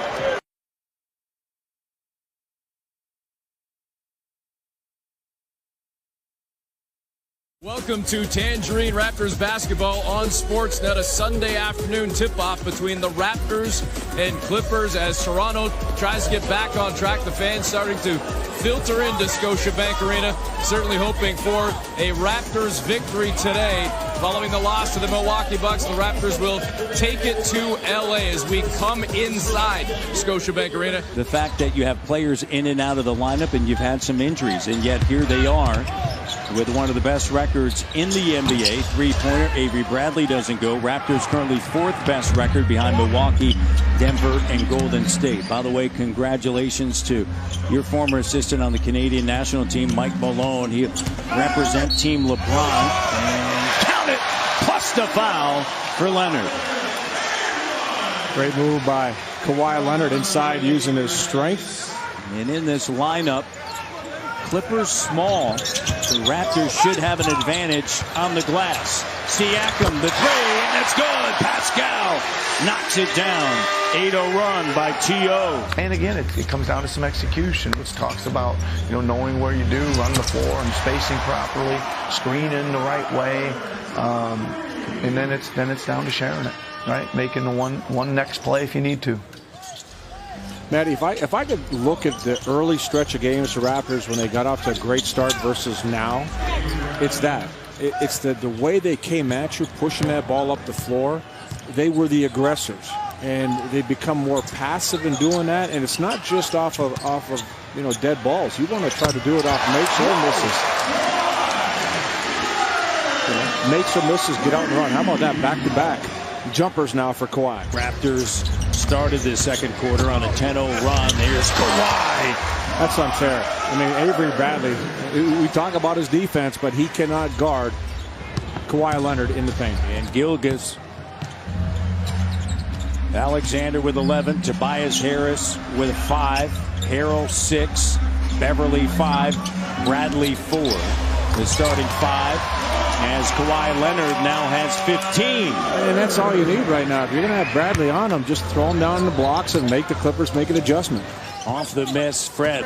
Welcome to Tangerine Raptors basketball on Sportsnet, a Sunday afternoon tip-off between the Raptors and Clippers as Toronto tries to get back on track. The fans starting to filter into Scotiabank Arena, certainly hoping for a Raptors victory today. Following the loss to the Milwaukee Bucks, the Raptors will take it to LA as we come inside Scotiabank Arena. The fact that you have players in and out of the lineup and you've had some injuries, and yet here they are with one of the best records in the NBA. Three-pointer, Avery Bradley doesn't go. Raptors currently fourth best record behind Milwaukee, Denver, and Golden State. By the way, congratulations to your former assistant on the Canadian national team, Mike Malone. He represents Team LeBron. And count it! Plus the foul for Leonard. Great move by Kawhi Leonard inside using his strength. And in this lineup, Clippers small. The Raptors should have an advantage on the glass. Siakam, the three, and it's good. Pascal knocks it down. 8-0 run by T.O. And again, it comes down to some execution, which talks about, knowing where you do, run the floor and spacing properly, screening the right way, and then it's down to sharing it, right? Making the one next play if you need to. Maddie, if I could look at the early stretch of games for Raptors when they got off to a great start versus now, it's that. It's the way they came at you, pushing that ball up the floor. They were the aggressors, and they become more passive in doing that. And it's not just off of dead balls. You want to try to do it off makes or misses. Makes or misses, get out and run. How about that back-to-back jumpers now for Kawhi? Raptors started the second quarter on a 10-0 run. Here's Kawhi. That's unfair. I mean, Avery Bradley, we talk about his defense, but he cannot guard Kawhi Leonard in the paint. And Gilgeous. Alexander with 11. Tobias Harris with 5. Harrell 6. Beverly 5. Bradley 4. The starting 5. As Kawhi Leonard now has 15. And that's all you need right now. If you're going to have Bradley on him, just throw him down in the blocks and make the Clippers make an adjustment. Off the miss, Fred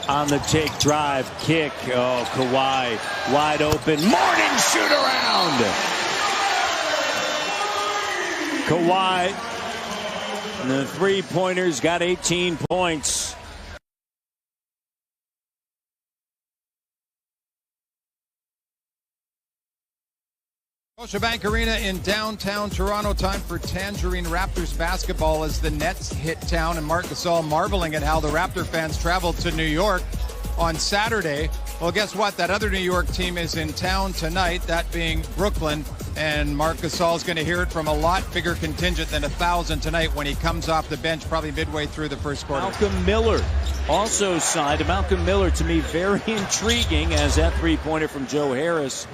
on the take, drive, kick. Oh, Kawhi wide open. Morning shoot around. Kawhi, and the three-pointers got 18 points. Scotiabank Arena in downtown Toronto. Time for Tangerine Raptors basketball as the Nets hit town, and Marc Gasol marveling at how the Raptor fans traveled to New York on Saturday. Well, guess what? That other New York team is in town tonight, that being Brooklyn, and Marc Gasol is going to hear it from a lot bigger contingent than 1,000 tonight when he comes off the bench probably midway through the first quarter. Malcolm Miller also signed. Malcolm Miller, to me, very intriguing, as that three-pointer from Joe Harris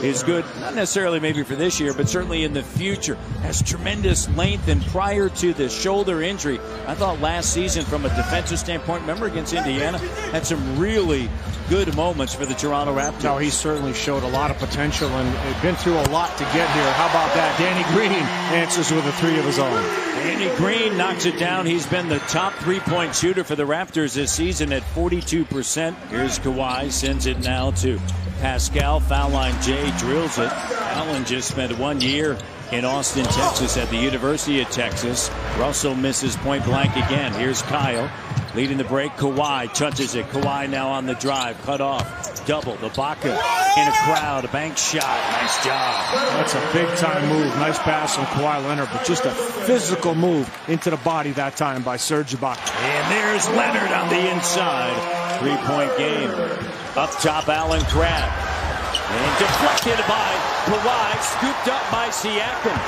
is good, not necessarily maybe for this year, but certainly in the future. Has tremendous length, and prior to the shoulder injury, I thought last season from a defensive standpoint, remember against Indiana, had some really good moments for the Toronto Raptors. No, he certainly showed a lot of potential and been through a lot to get here. How about that? Danny Green answers with a three of his own. Danny Green knocks it down. He's been the top three-point shooter for the Raptors this season at 42%. Here's Kawhi, sends it now to Pascal. Foul line Jay drills it. Allen just spent 1 year in Austin, Texas at the University of Texas. Russell misses point blank again. Here's Kyle leading the break. Kawhi touches it. Kawhi now on the drive. Cut off. Double. Ibaka in a crowd. A bank shot. Nice job. That's a big-time move. Nice pass from Kawhi Leonard, but just a physical move into the body that time by Serge Ibaka. And there's Leonard on the inside. Three-point game. Up top, Allen Crabbe. And deflected by Kawhi scooped up by Siakam.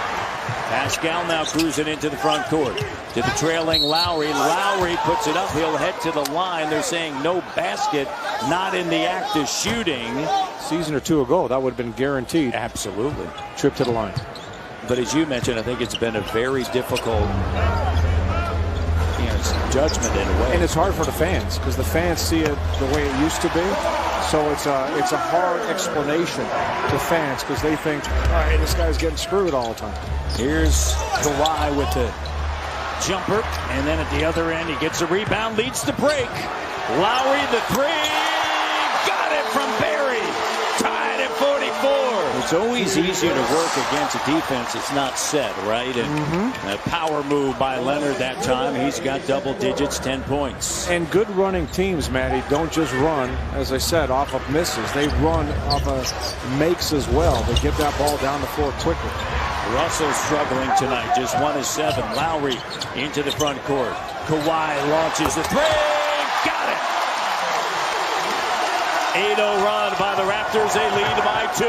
Pascal now cruising into the front court. To the trailing Lowry. Lowry puts it up. He'll head to the line. They're saying no basket. Not in the act of shooting. Season or two ago, that would have been guaranteed. Absolutely. Trip to the line. But as you mentioned, I think it's been a very difficult judgment in a way. And it's hard for the fans because the fans see it the way it used to be. So it's a hard explanation to fans because they think, all right, this guy's getting screwed all the time. Here's Kawhi with the jumper, and then at the other end, he gets a rebound, leads the break. Lowry, the three, got it from Barry, tied at 44. It's always easier to work against a defense that's not set, right? And a power move by Leonard that time. He's got double digits, 10 points. And good running teams, Matty, don't just run, as I said, off of misses. They run off of makes as well. They get that ball down the floor quickly. Russell struggling tonight, just 1 of 7. Lowry into the front court. Kawhi launches the three, got it! 8-0 run by the Raptors, they lead by 2.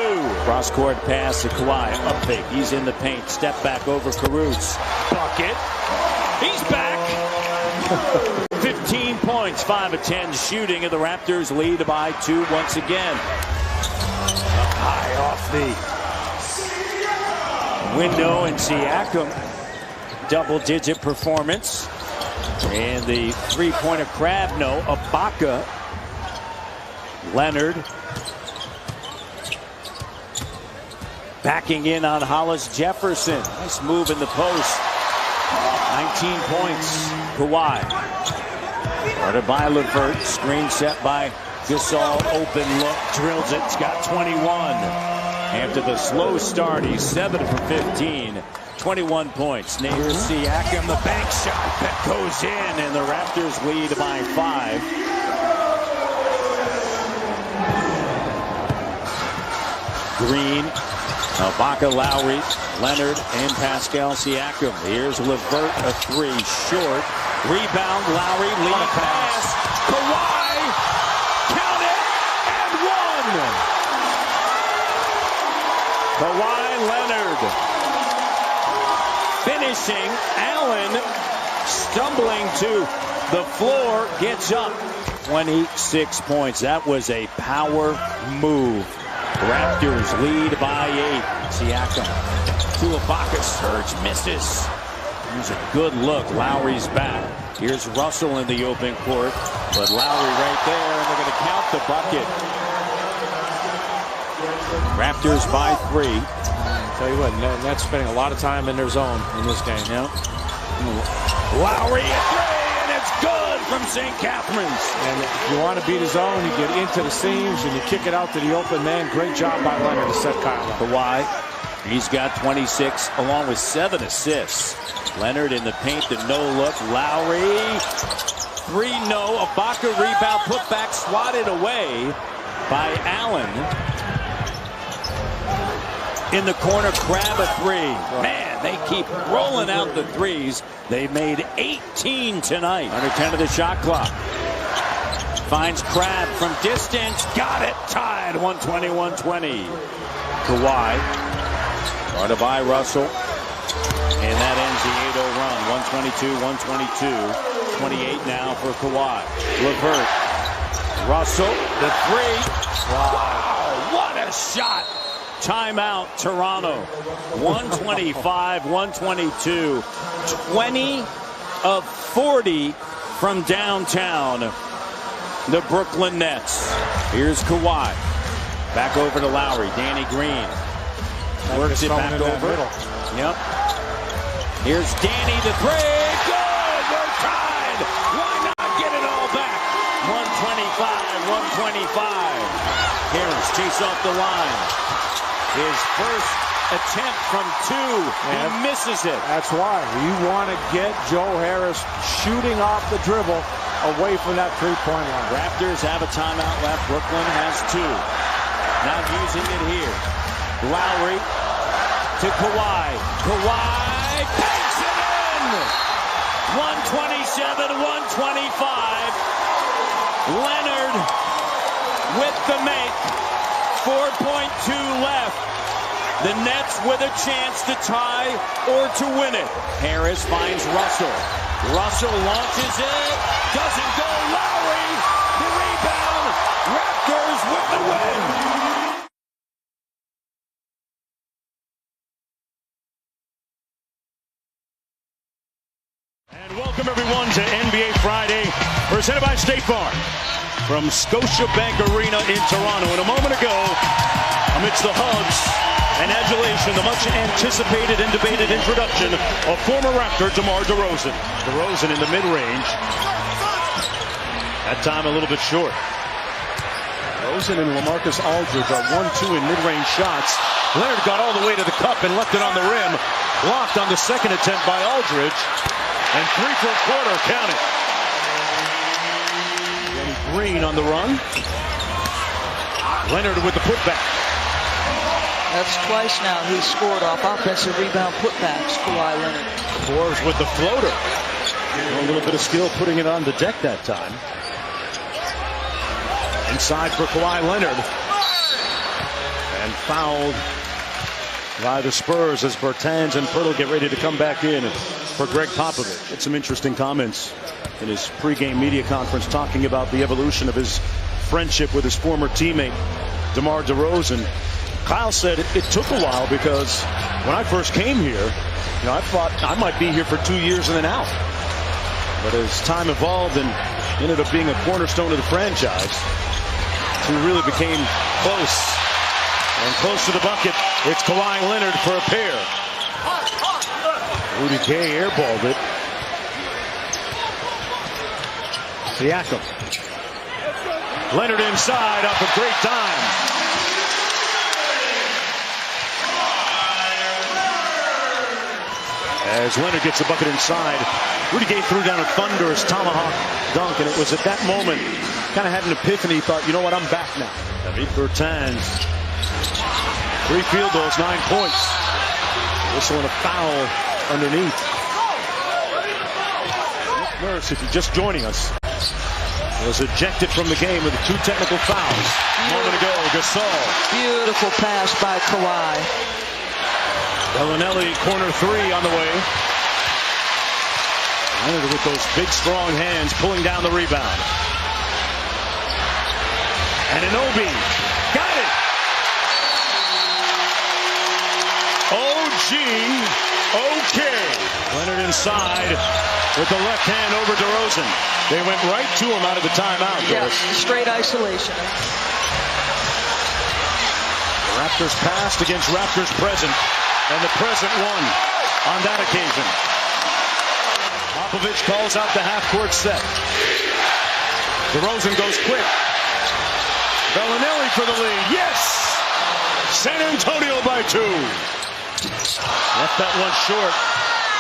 Cross-court pass to Kawhi, up fake, he's in the paint, step back over Caruth. Bucket, he's back! 15 points, 5 of 10 shooting, and the Raptors lead by 2 once again. Up high off the window, and Siakam, double-digit performance. And the three-pointer crab, no, Ibaka. Leonard backing in on Hollis Jefferson. Nice move in the post. 19 points. Kawhi. Guarded by LeVert. Screen set by Gasol. Open look. Drills it. It's got 21. After the slow start, he's 7 for 15. 21 points. Here's Siakam. The bank shot that goes in, and the Raptors lead by 5. Green, Ibaka, Lowry, Leonard, and Pascal Siakam. Here's LeVert, a three, short. Rebound, Lowry, lead pass. Kawhi, count it, and 1. Kawhi Leonard finishing. Allen stumbling to the floor, gets up. 26 points. That was a power move. Raptors lead by 8. Siakam to Ibaka, surge, misses. Here's a good look. Lowry's back. Here's Russell in the open court, but Lowry right there, and they're going to count the bucket. Raptors by 3. Tell you what, Nets spending a lot of time in their zone in this game. Yep. Lowry a 3, and it's good from St. Catherine's. And if you want to beat his zone, you get into the seams and you kick it out to the open man. Great job by Leonard to set Kyle up. Kawhi, he's got 26 along with 7 assists. Leonard in the paint, the no look. Lowry, 3 no. Ibaka rebound, put back, swatted away by Allen. In the corner, grab a 3. Man, they keep rolling out the threes. They made 18 tonight. Under 10 of the shot clock. Finds Crab from distance. Got it. Tied. 120-120. Kawhi. Guarded by Russell. And that ends the 8-0 run. 122-122. 28 now for Kawhi. LeVert. Russell. The 3. Wow. What a shot. Timeout, Toronto. 125-122. 20 of 40 from downtown. The Brooklyn Nets. Here's Kawhi. Back over to Lowry. Danny Green. Works it back over. Yep. Here's Danny, the 3. Good! We're tied! Why not get it all back? 125-125. Harris chase off the line. His first attempt from 2. He misses it. That's why. You want to get Joe Harris shooting off the dribble away from that three-point line. Raptors have a timeout left. Brooklyn has 2. Not using it here. Lowry to Kawhi. Kawhi banks it in! 127-125. Leonard with the make. 4.2 left. The Nets with a chance to tie or to win it. Harris finds Russell. Russell launches it. Doesn't go. Lowry, the rebound. Raptors with the win. And welcome everyone to NBA Friday, presented by State Farm. From Scotiabank Arena in Toronto. And a moment ago, amidst the hugs and adulation, the much-anticipated and debated introduction of former Raptor DeMar DeRozan. DeRozan in the mid-range. That time a little bit short. DeRozan and LaMarcus Aldridge are 1-2 in mid-range shots. Leonard got all the way to the cup and left it on the rim. Blocked on the second attempt by Aldridge. And 3 for a quarter, count it. Green on the run. Leonard with the putback. That's twice now he's scored off offensive rebound putbacks, Kawhi Leonard. Forbes with the floater. A little bit of skill putting it on the deck that time. Inside for Kawhi Leonard. And fouled by the Spurs as Bertans and Pirtle get ready to come back in for Greg Popovich. Had some interesting comments in his pregame media conference talking about the evolution of his friendship with his former teammate DeMar DeRozan. Kyle said it took a while because when I first came here, I thought I might be here for 2 years and then out. But as time evolved and ended up being a cornerstone of the franchise, two really became close. And close to the bucket, it's Kawhi Leonard for a pair. Rudy Gay airballed it. Siakam. Leonard inside off a great dime. As Leonard gets the bucket inside, Rudy Gay threw down a thunderous tomahawk dunk, and it was at that moment, kind of had an epiphany. He thought, you know what, I'm back now. David Bertans. 3 field goals, 9 points. Whistle and a foul underneath. Nick Nurse, if you're just joining us, was ejected from the game with 2 technical fouls. A moment ago, Gasol. Beautiful pass by Kawhi. Bellinelli, corner 3 on the way. Leonard with those big, strong hands pulling down the rebound. And Anunoby got it. OG, okay. Leonard inside with the left hand over DeRozan. They went right to him out of the timeout. Yes, straight isolation. The Raptors passed against Raptors present, and the present won on that occasion. Popovich calls out the half-court set. DeRozan goes quick. Bellinelli for the lead. Yes! San Antonio by 2. Left that one short.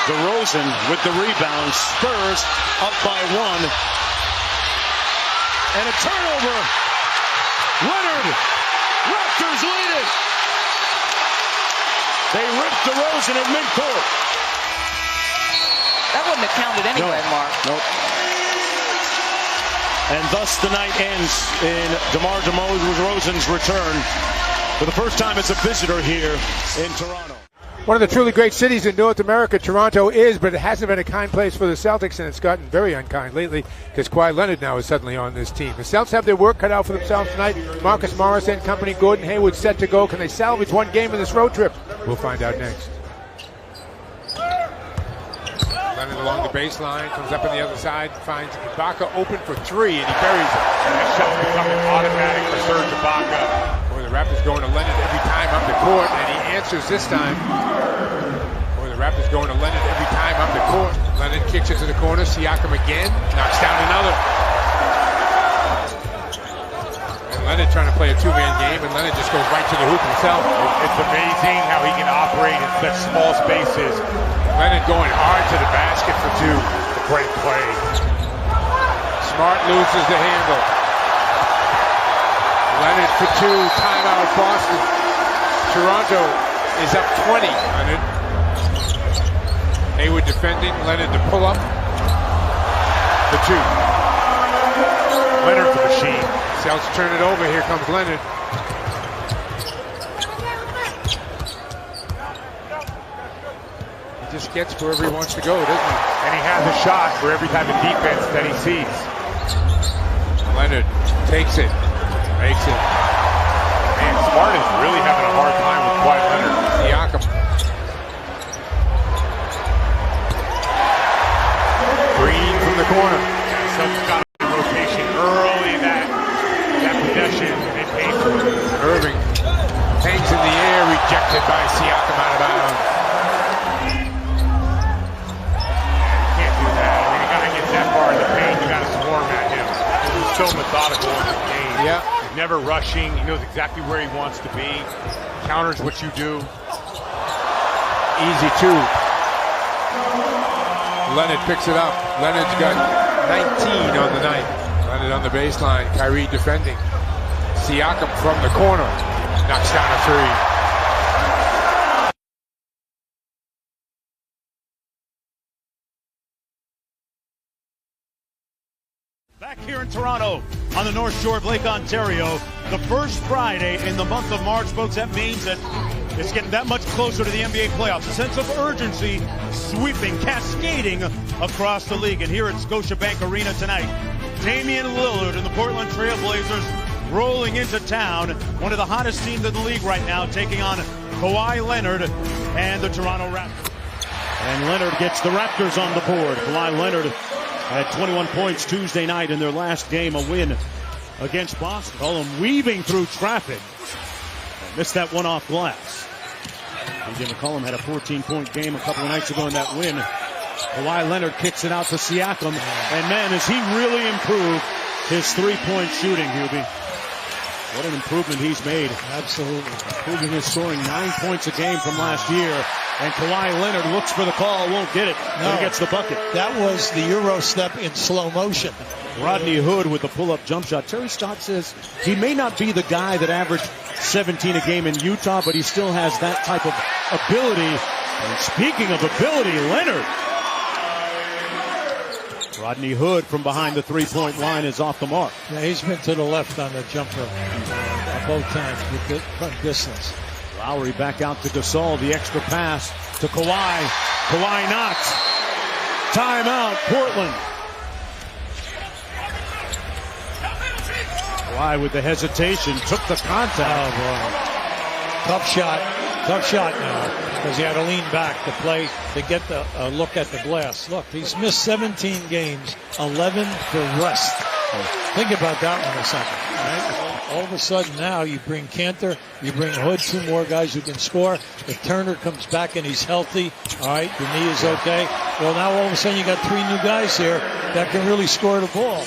DeRozan with the rebound. Spurs up by 1. And a turnover. Leonard. Raptors lead it. They ripped DeRozan at midcourt. That wouldn't have counted anyway, Mark. Nope. And thus the night ends in DeMar DeRozan's return for the first time as a visitor here in Toronto. One of the truly great cities in North America, Toronto is, but it hasn't been a kind place for the Celtics, and it's gotten very unkind lately because Kawhi Leonard now is suddenly on this team. The Celtics have their work cut out for themselves tonight. Marcus Morris and company, Gordon Hayward set to go. Can they salvage one game in this road trip? We'll find out next. Leonard along the baseline, comes up on the other side, finds Ibaka open for 3, and he buries it. And that shot's becoming automatic for Serge Ibaka. The Raptors going to Leonard every time up the court, and he answers this time. The Raptors going to Leonard every time up the court. Leonard kicks it to the corner. Siakam again, knocks down another. And Leonard trying to play a two-man game, and Leonard just goes right to the hoop himself. It's amazing how he can operate in such small spaces. Leonard going hard to the basket for 2. Great play. Smart loses the handle. Leonard for 2, timeout Boston. Toronto is up 20. Leonard. Hayward defending, Leonard to pull up for 2. Leonard's a machine. Celtics turn it over, here comes Leonard. just gets wherever he wants to go, doesn't he? And he has a shot for every type of defense that he sees. Leonard takes it, makes it. Man, Smart is really having a hard time with Kawhi Leonard. Siakam. Green from the corner. Suns got a rotation early in that possession. They paid for it. Irving hangs in the air, rejected by Siakam out of bounds. Can't do that. I mean, a guy gets that far in the paint, you got to swarm at him. He's so methodical in the game. Yeah. He's never rushing. He knows exactly where he wants to be. Counters what you do. Easy two. Leonard picks it up. Leonard's got 19 on the night. Leonard on the baseline. Kyrie defending. Siakam from the corner. Knocks down a three. Back here in Toronto on the North Shore of Lake Ontario, the first Friday in the month of March, folks. That means that it's getting that much closer to the NBA playoffs. A sense of urgency sweeping, cascading across the league. And here at Scotiabank Arena tonight, Damian Lillard and the Portland Trail Blazers rolling into town. One of the hottest teams in the league right now, taking on Kawhi Leonard and the Toronto Raptors. And Leonard gets the Raptors on the board. Kawhi Leonard had 21 points Tuesday night in their last game, a win against Boston. Call him weaving through traffic. Missed that one off glass. P.J. McCollum had a 14-point game a couple of nights ago in that win. Kawhi Leonard kicks it out to Siakam. And man, has he really improved his three-point shooting, Hubie. What an improvement he's made. Absolutely. Improving his scoring 9 points a game from last year. And Kawhi Leonard looks for the call, won't get it. No. He gets the bucket. That was the Euro step in slow motion. Rodney Hood with the pull-up jump shot. Terry Stott says he may not be the guy that averaged 17 a game in Utah, but he still has that type of ability. And speaking of ability, Leonard. Rodney Hood from behind the three-point line is off the mark. Yeah, he's been to the left on the jumper both times from distance. Lowry back out to Gasol, the extra pass to Kawhi. Kawhi knocks. Timeout, Portland. Kawhi with the hesitation, took the contact. Oh, boy. Tough shot now, because he had to lean back to play, to get the look at the glass. Look, he's missed 17 games, 11 for rest. Think about that one a second. Right? All of a sudden now you bring Cantor, you bring Hood, two more guys who can score. If Turner comes back and he's healthy, all right, the knee is okay. Well, now all of a sudden you got three new guys here that can really score the ball.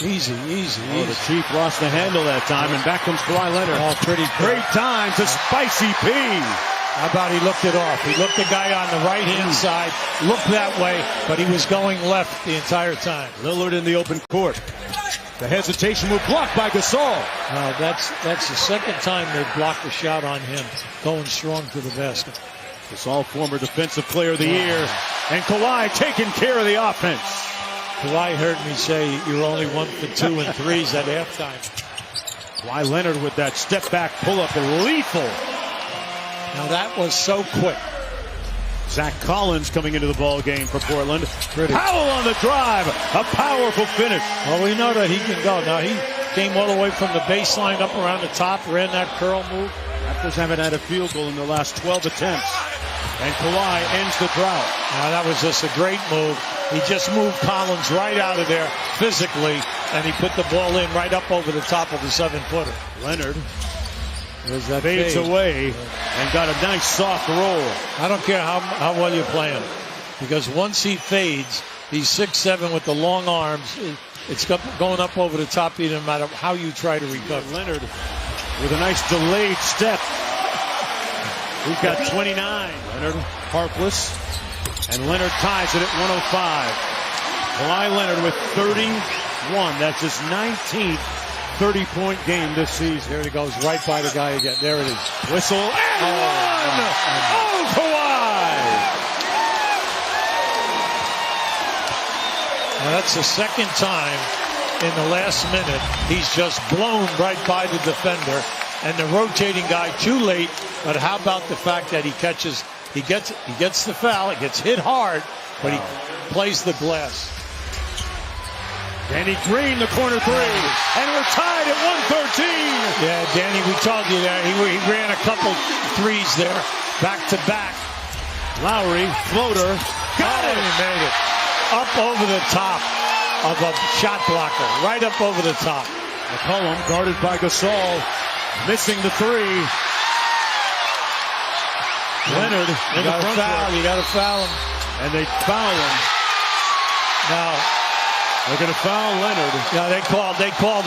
Easy. The Chief lost the handle that time, and back comes Kawhi Leonard. Oh, pretty great time to Spicy P. How about he looked it off? He looked the guy on the right-hand side, looked that way, but he was going left the entire time. Lillard in the open court. The hesitation move blocked by Gasol. That's the second time they've blocked a shot on him, going strong to the basket. Gasol, former defensive player of the year, and Kawhi taking care of the offense. Kawhi heard me say you're only 1 for 2 and 3s at halftime. Kawhi Leonard with that step back pull up, lethal. Now that was so quick. Zach Collins coming into the ball game for Portland. Pretty. Powell on the drive, a powerful finish. Well, we know that he can go. Now he came all the way from the baseline up around the top, ran that curl move. Raptors haven't had a field goal in the last 12 attempts. And Kawhi ends the drought. Now that was just a great move. He just moved Collins right out of there physically, and he put the ball in right up over the top of the 7-footer. Leonard fades away and got a nice soft roll. I don't care how well you play him, because once he fades, he's 6'7" with the long arms. It's going up over the top, no matter how you try to recover. Leonard with a nice delayed step. He's got 29. Leonard harpless. And Leonard ties it at 105. Kawhi Leonard with 31. That's his 19th 30-point game this season. There he goes, right by the guy again. There it is. Whistle and one! Oh, Kawhi! Now that's the second time in the last minute he's just blown right by the defender and the rotating guy too late. But how about the fact that he catches He gets the foul. It gets hit hard, but he plays the glass. Danny Green, the corner three, and we're tied at 113. Yeah, Danny, we told you that. He ran a couple threes there, back to back. Lowry, floater, got it. He made it. Up over the top of a shot blocker, right up over the top. McCollum guarded by Gasol, missing the three. Leonard in the front foul. You got to foul him, and they foul him. Now they're going to foul Leonard. Yeah, they called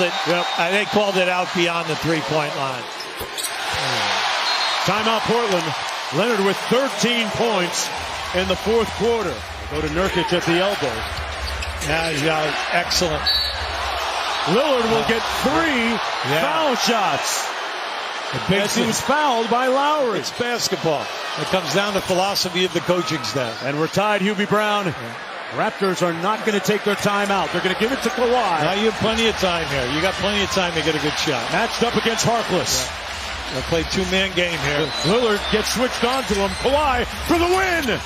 it. Yep. They called it out beyond the three-point line. Timeout, Portland. Leonard with 13 points in the fourth quarter. Go to Nurkic at the elbow. Yeah, excellent. Lillard will get 3 foul shots. As he was fouled by Lowry. It's basketball. It comes down to philosophy of the coaching staff. And we're tied, Hubie Brown. Yeah. Raptors are not going to take their time out. They're going to give it to Kawhi. Now you have plenty of time here. You got plenty of time to get a good shot. Matched up against Harkless. Yeah. They'll play two-man game here. Lillard gets switched on to him. Kawhi for the win.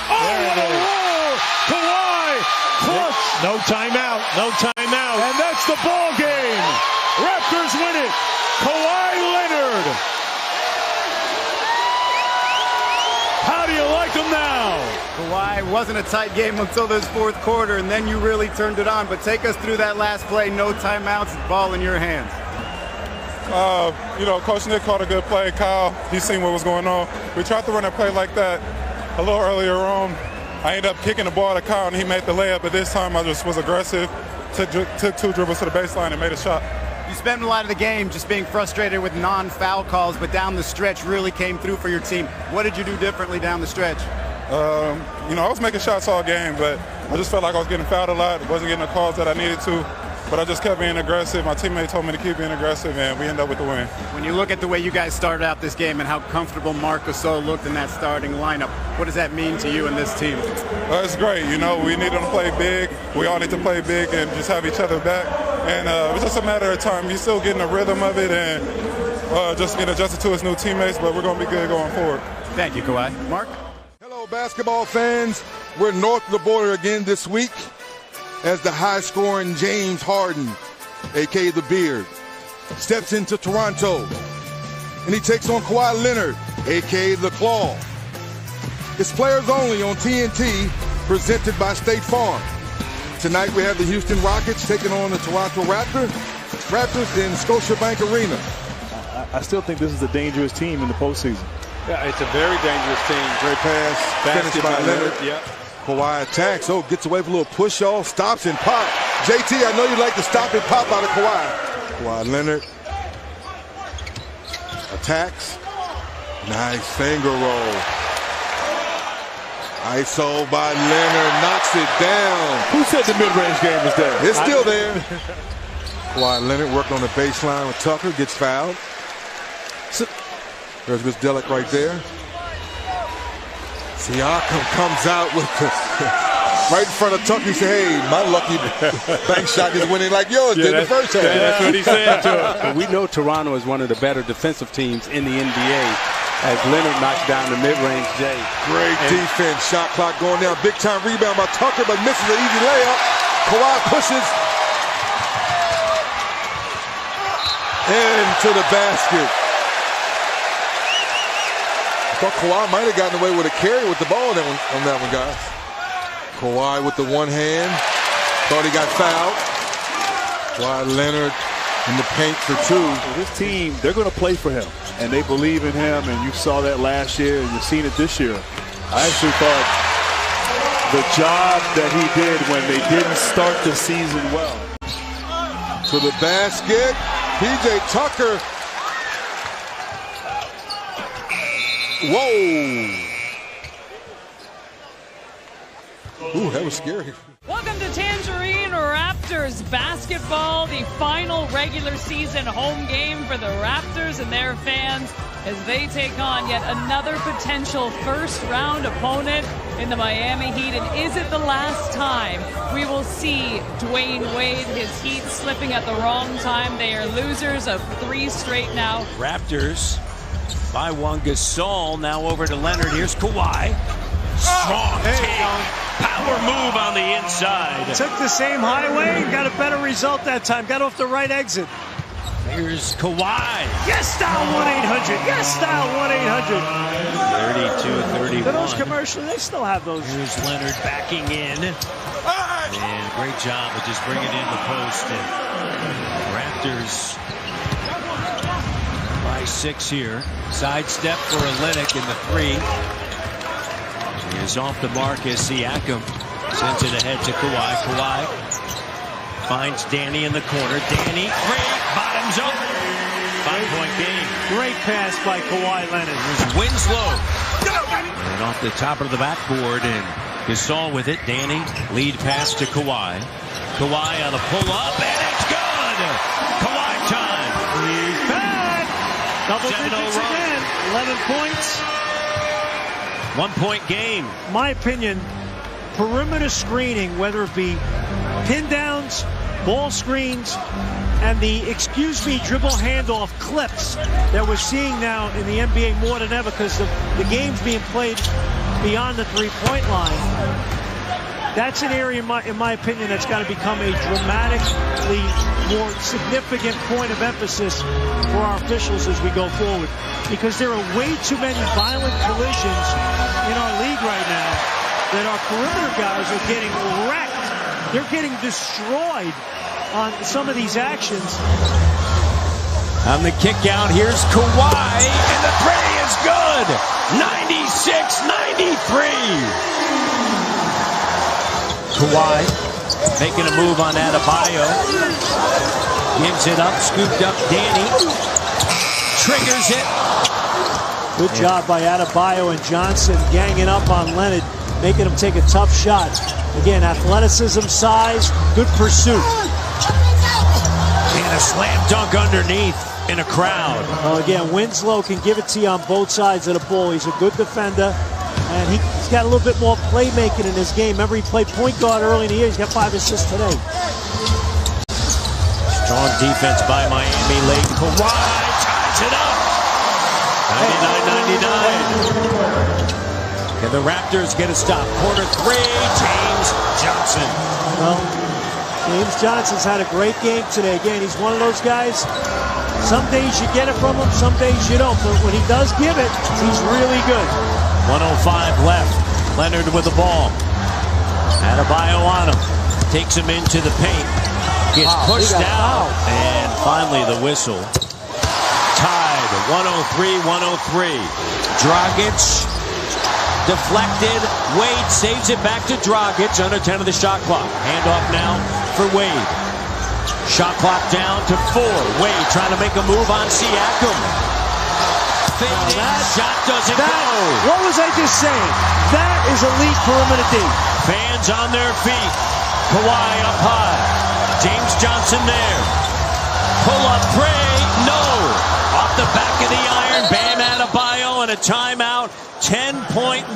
Oh, what a roll! Kawhi clutch. No timeout. No timeout. And that's the ball game. Raptors win it. Kawhi Leonard. How do you like him now? Kawhi, wasn't a tight game until this fourth quarter, and then you really turned it on. But take us through that last play. No timeouts, ball in your hands. Coach Nick called a good play. Kyle, he's seen what was going on. We tried to run a play like that a little earlier on. I ended up kicking the ball to Kyle, and he made the layup. But this time I just was aggressive, took 2 dribbles to the baseline and made a shot. You spent a lot of the game just being frustrated with non-foul calls, but down the stretch really came through for your team. What did you do differently down the stretch? I was making shots all game, but I just felt like I was getting fouled a lot. Wasn't getting the calls that I needed to, but I just kept being aggressive. My teammate told me to keep being aggressive, and we ended up with the win. When you look at the way you guys started out this game and how comfortable Marc Gasol looked in that starting lineup, what does that mean to you and this team? It's great. We need them to play big. We all need to play big and just have each other back. And it's just a matter of time. He's still getting the rhythm of it and just getting adjusted to his new teammates, but we're going to be good going forward. Thank you, Kawhi. Mark? Hello, basketball fans. We're north of the border again this week as the high-scoring James Harden, a.k.a. the Beard, steps into Toronto, and he takes on Kawhi Leonard, a.k.a. the Claw. It's players only on TNT, presented by State Farm. Tonight we have the Houston Rockets taking on the Toronto Raptors in Scotiabank Arena. I still think this is a dangerous team in the postseason. Yeah, it's a very dangerous team. Great pass, finished by Leonard. Yeah. Kawhi attacks. Oh, gets away from a little push-off, stops and pop. JT, I know you like to stop and pop out of Kawhi. Kawhi Leonard attacks. Nice finger roll. ISO by Leonard, knocks it down. Who said the mid-range game was there? It's still there. Kawhi Leonard working on the baseline with Tucker, gets fouled. There's Miss Delic right there. Siakam comes out with right in front of Tucker. He said, hey, my lucky bank shot is winning like yours did the first half. That's what he said to him. But we know Toronto is one of the better defensive teams in the NBA as Leonard knocks down the mid-range J. Great defense. Shot clock going down. Big time rebound by Tucker, but misses an easy layup. Kawhi pushes into the basket. I thought Kawhi might have gotten away with a carry with the ball on that one, guys. Kawhi with the one hand. Thought he got fouled. Kawhi Leonard in the paint for 2. Well, this team, they're going to play for him, and they believe in him, and you saw that last year, and you've seen it this year. I actually thought the job that he did when they didn't start the season well. To the basket, P.J. Tucker. Whoa! Ooh, that was scary. Welcome to Tangerine Raptors basketball, the final regular season home game for the Raptors and their fans as they take on yet another potential first-round opponent in the Miami Heat. And is it the last time we will see Dwayne Wade, his Heat slipping at the wrong time? They are losers of 3 straight now. Raptors by Juan Gasol. Now over to Leonard. Here's Kawhi. Strong take. Power move on the inside. Took the same highway and got a better result that time. Got off the right exit. Here's Kawhi. Yes, dial 1-800. Yes, dial 1-800. 32-31. For those commercials, they still have those. Here's Leonard backing in. And great job of just bringing in the post. And Raptors by 6 here. Sidestep for Olynyk in the 3. He is off the mark as Siakam sends it ahead to Kawhi. Kawhi finds Danny in the corner. Danny, bottoms up. 5-point game. Great pass by Kawhi Leonard. Here's Winslow. And off the top of the backboard, and Gasol with it. Danny, lead pass to Kawhi. Kawhi on a pull-up, and it's good! Kawhi time. He's back. Double digits again. 11 points. 1-point game. My opinion, perimeter screening, whether it be pin downs, ball screens, and the dribble handoff clips that we're seeing now in the NBA more than ever because of the game's being played beyond the three-point line. That's an area, in my opinion, that's got to become a dramatically more significant point of emphasis for our officials as we go forward. Because there are way too many violent collisions in our league right now that our perimeter guys are getting wrecked. They're getting destroyed on some of these actions. On the kick out, here's Kawhi, and the three is good! 96-93! Kawhi making a move on Adebayo. Gives it up, scooped up Danny. Triggers it. Good job by Adebayo and Johnson ganging up on Leonard, making him take a tough shot. Again, athleticism, size, good pursuit. And a slam dunk underneath in a crowd. Well, again, Winslow can give it to you on both sides of the ball. He's a good defender, and he's got a little bit more playmaking in his game. Remember, he played point guard early in the year. He's got 5 assists today. Strong defense by Miami late. Kawhi ties it up. 99-99. And the Raptors get a stop. Corner 3, James Johnson. Well, James Johnson's had a great game today. Again, he's one of those guys, some days you get it from him, some days you don't. But when he does give it, he's really good. 1:05 left. Leonard with the ball. Adebayo on him. Takes him into the paint. Gets pushed out. And finally the whistle. Tied 103-103. Dragic deflected. Wade saves it back to Dragic. Under 10 of the shot clock. Handoff now for Wade. Shot clock down to 4. Wade trying to make a move on Siakam. Fading. Shot doesn't go. What was I just saying? That is elite perimeter D. Fans on their feet. Kawhi up high. James Johnson there. Pull up three. No. Off the back of the iron. Bam Adebayo and a timeout. 10.1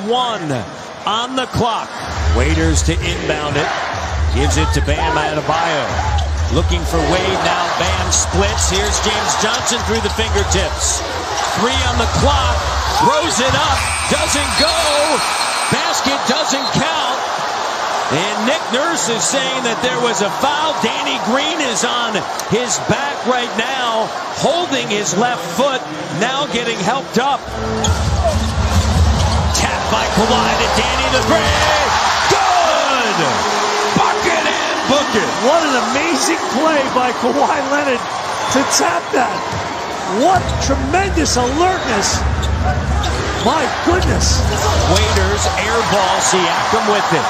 on the clock. Waiters to inbound it. Gives it to Bam Adebayo. Looking for Wade now. Bam splits. Here's James Johnson through the fingertips. 3 on the clock. Throws it up. Doesn't go. Basket doesn't count. And Nick Nurse is saying that there was a foul. Danny Green is on his back right now, holding his left foot, now getting helped up. Tap by Kawhi to Danny the three. Good! Bucket and book it. What an amazing play by Kawhi Leonard to tap that. What tremendous alertness. My goodness. Waiters airball Siakam with it.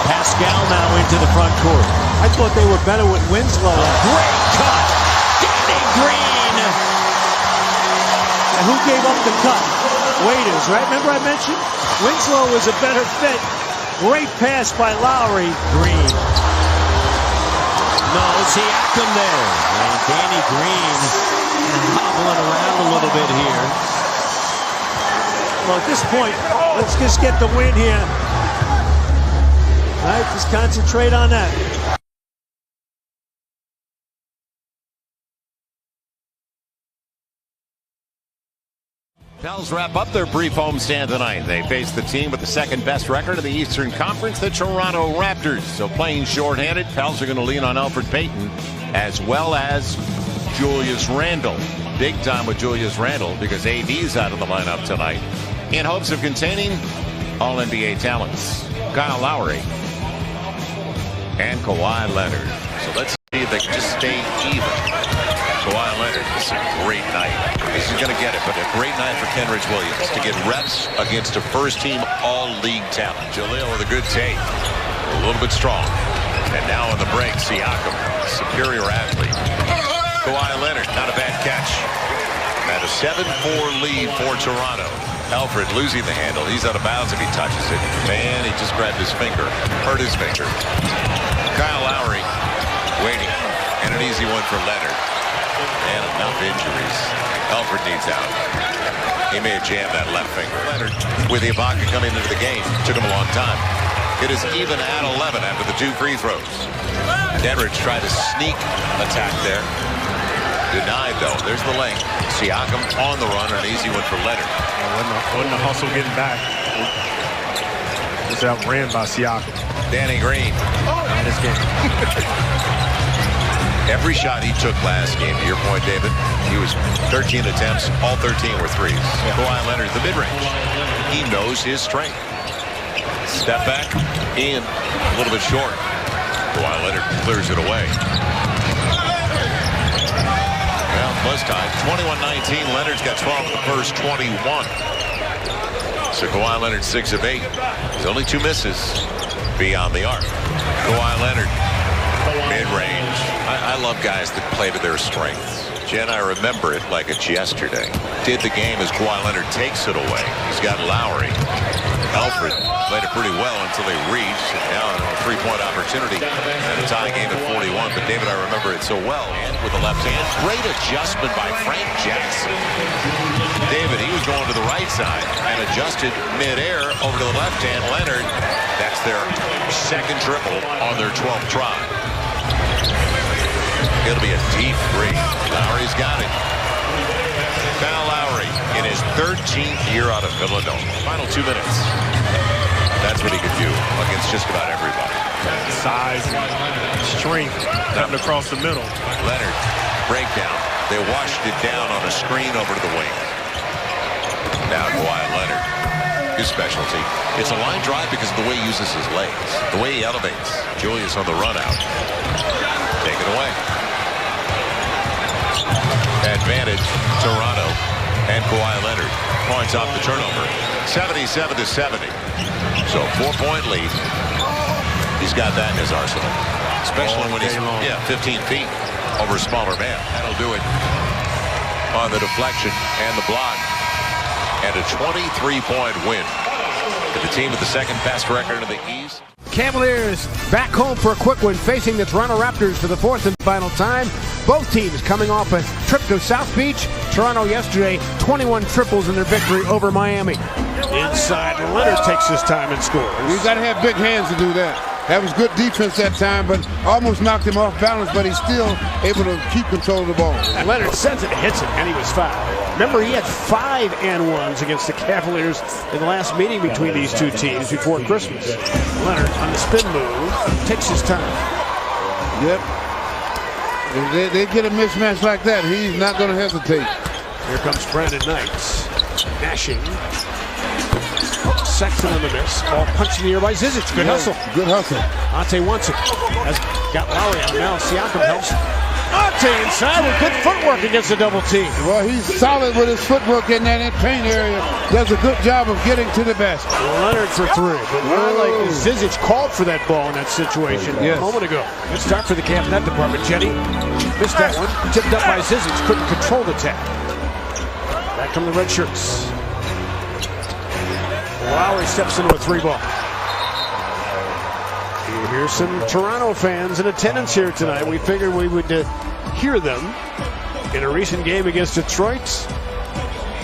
Pascal now into the front court. I thought they were better with Winslow. Great cut. Danny Green. And who gave up the cut? Waiters, right? Remember I mentioned? Winslow was a better fit. Great pass by Lowry. Green. No, Siakam there. And Danny Green hobbling around a little bit here. Well, at this point, let's just get the win here. All right, just concentrate on that. Pels wrap up their brief homestand tonight. They face the team with the second best record in the Eastern Conference, the Toronto Raptors. So playing shorthanded, Pels are going to lean on Alfred Payton as well as Julius Randle. Big time with Julius Randle because AD's out of the lineup tonight in hopes of containing All-NBA talents Kyle Lowry and Kawhi Leonard. So let's see if they can just stay even. Kawhi Leonard, this is a great night. This is going to get it, but a great night for Kenrich Williams to get reps against a first-team all-league talent. Jaleel with a good take, a little bit strong. And now on the break, Siakam, superior athlete. Kawhi Leonard, not a bad catch. And a 7-4 lead for Toronto. Alfred losing the handle. He's out of bounds if he touches it. Man, he just grabbed his finger, hurt his finger. Kyle Lowry waiting, and an easy one for Leonard. And enough injuries. Alfred needs out. He may have jammed that left finger. Leonard, with Ibaka coming into the game, took him a long time. It is even at 11 after the 2 free throws. Denrich tried to sneak attack there. Denied, though. There's the lane. Siakam on the run, an easy one for Leonard. Wasn't a hustle getting back. Just outran by Siakam. Danny Green. And his game. Every shot he took last game, to your point, David, he was 13 attempts, all 13 were threes. Kawhi Leonard, the mid-range. He knows his strength. Step back, in, a little bit short. Kawhi Leonard clears it away. Well, plus time, 21-19. Leonard's got 12 of the first 21. So Kawhi Leonard 6 of 8. There's only 2 misses beyond the arc. Kawhi Leonard, mid-range. I love guys that play to their strengths. Jen, I remember it like it's yesterday. Did the game as Kawhi Leonard takes it away. He's got Lowry. Alfred played it pretty well until they reached. And now a 3-point opportunity and a tie game at 41. But David, I remember it so well. And with the left hand, great adjustment by Frank Jackson. David, he was going to the right side and adjusted midair over to the left hand. Leonard, that's their second triple on their 12th try. It'll be a deep 3. Lowry's got it. Kyle Lowry in his 13th year out of Villanova. Final 2 minutes. That's what he could do against just about everybody. Size, strength, coming across the middle. Leonard, breakdown. They washed it down on a screen over to the wing. Now Kawhi Leonard, his specialty. It's a line drive because of the way he uses his legs, the way he elevates. Julius on the run out. Take it away. Advantage, Toronto, and Kawhi Leonard. Points off the turnover, 77-70. So 4-point lead. He's got that in his arsenal, especially when he's 15 feet over a smaller man. That'll do it on the deflection and the block, and a 23-point win for the team with the second best record in the East. Cavaliers back home for a quick one, facing the Toronto Raptors for the 4th and final time. Both teams coming off a trip to South Beach. Toronto yesterday, 21 triples in their victory over Miami. Inside, Leonard takes his time and scores. You've got to have big hands to do that. That was good defense that time, but almost knocked him off balance, but he's still able to keep control of the ball. Leonard sends it, hits it, and he was fouled. Remember, he had 5 and-1s against the Cavaliers in the last meeting between these two teams before Christmas. Leonard, on the spin move, takes his time. Yep. If they get a mismatch like that, he's not going to hesitate. Here comes Brandon Knight. Nashing. Sexton on the miss. Ball punched in the air by Zizic. Good hustle. Good hustle. Ante wants it. Has got Lowry on now. Siakam helps. Ante inside with good footwork against the double team. Well, he's solid with his footwork in that paint area. Does a good job of getting to the basket. Leonard for 3. But like Zizic called for that ball in that situation a moment ago. Good start for the Cavs in that department. Jetty missed that one. Tipped up by Zizic. Couldn't control the tap. Back come the red shirts. Lowry steps into a 3-ball. Here's some Toronto fans in attendance here tonight. We figured we would hear them in a recent game against Detroit.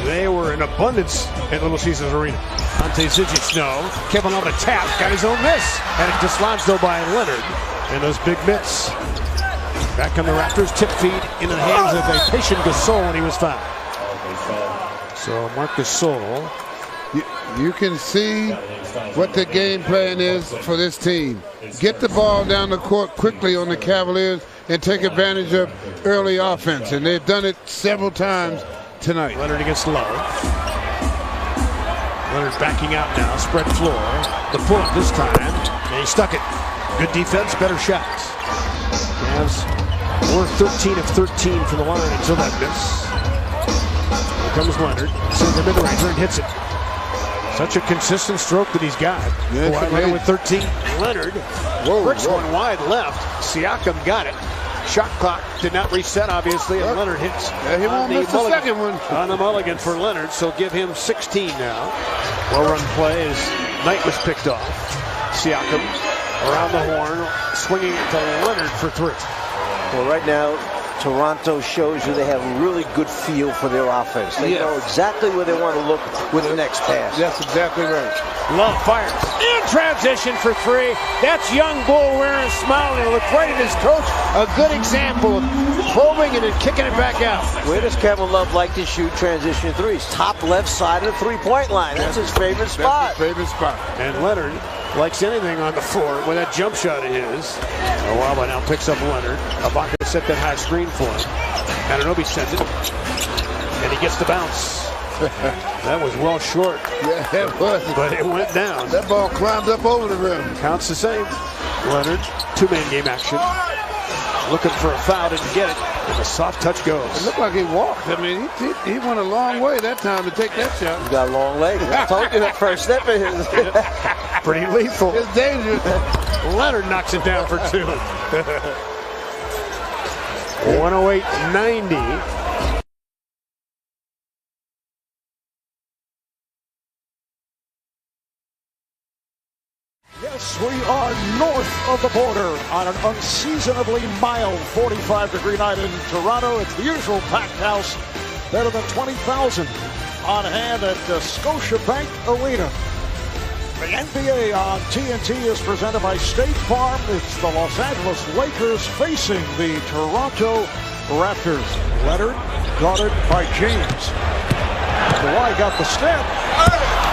They were in abundance at Little Caesars Arena. Ante Zizic, no. Kevin on the tap, got his own miss. And it dislodged though by Leonard. And those big mitts. Back on the Raptors, tip feed into the hands of a patient Gasol when he was fouled. So Marcus Sol. You can see what the game plan is for this team. Get the ball down the court quickly on the Cavaliers and take advantage of early offense. And they've done it several times tonight. Leonard against Love. Leonard backing out now, spread floor. The pull-up this time, and he stuck it. Good defense, better shots. Cavs were 13 of 13 from the line until that miss. Here comes Leonard, sends a mid-ranger and hits it. Such a consistent stroke that he's got. Kawhi Leonard with 13. Leonard bricks one wide left. Siakam got it. Shot clock did not reset, obviously, and Leonard hits. He won't miss the second one. On the mulligan for Leonard, so give him 16 now. Well-run play as Knight was picked off. Siakam around the horn, swinging it to Leonard for three. Well, right now, Toronto shows you they have a really good feel for their offense. They know exactly where they want to look with the next pass. That's exactly right. Love fires in transition for three. That's young Bull wearing a smile and look right at his coach. A good example of probing and then kicking it back out. Where does Kevin Love like to shoot transition threes? Top left side of the three-point line. That's his favorite spot. That's his favorite spot. And Leonard likes anything on the floor with that jump shot of his. Awaba now picks up Leonard. Ibaka set that high screen for him. Anunoby sends it. And he gets the bounce. That was well short. Yeah, it was. But it went down. That ball climbed up over the rim. Counts the same. Leonard, two-man game action. Looking for a foul, didn't get it. And the soft touch goes. It looked like he walked. I mean, he went a long way that time to take that shot. He's got a long leg. I told you that first step of his. Pretty lethal. It's dangerous. Leonard knocks it down for two. 108-90. Yes, we are north of the border on an unseasonably mild 45-degree night in Toronto. It's the usual packed house, better than 20,000 on hand at Scotiabank Arena. The NBA on TNT is presented by State Farm. It's the Los Angeles Lakers facing the Toronto Raptors. Leonard guarded by James. Kawhi got the step,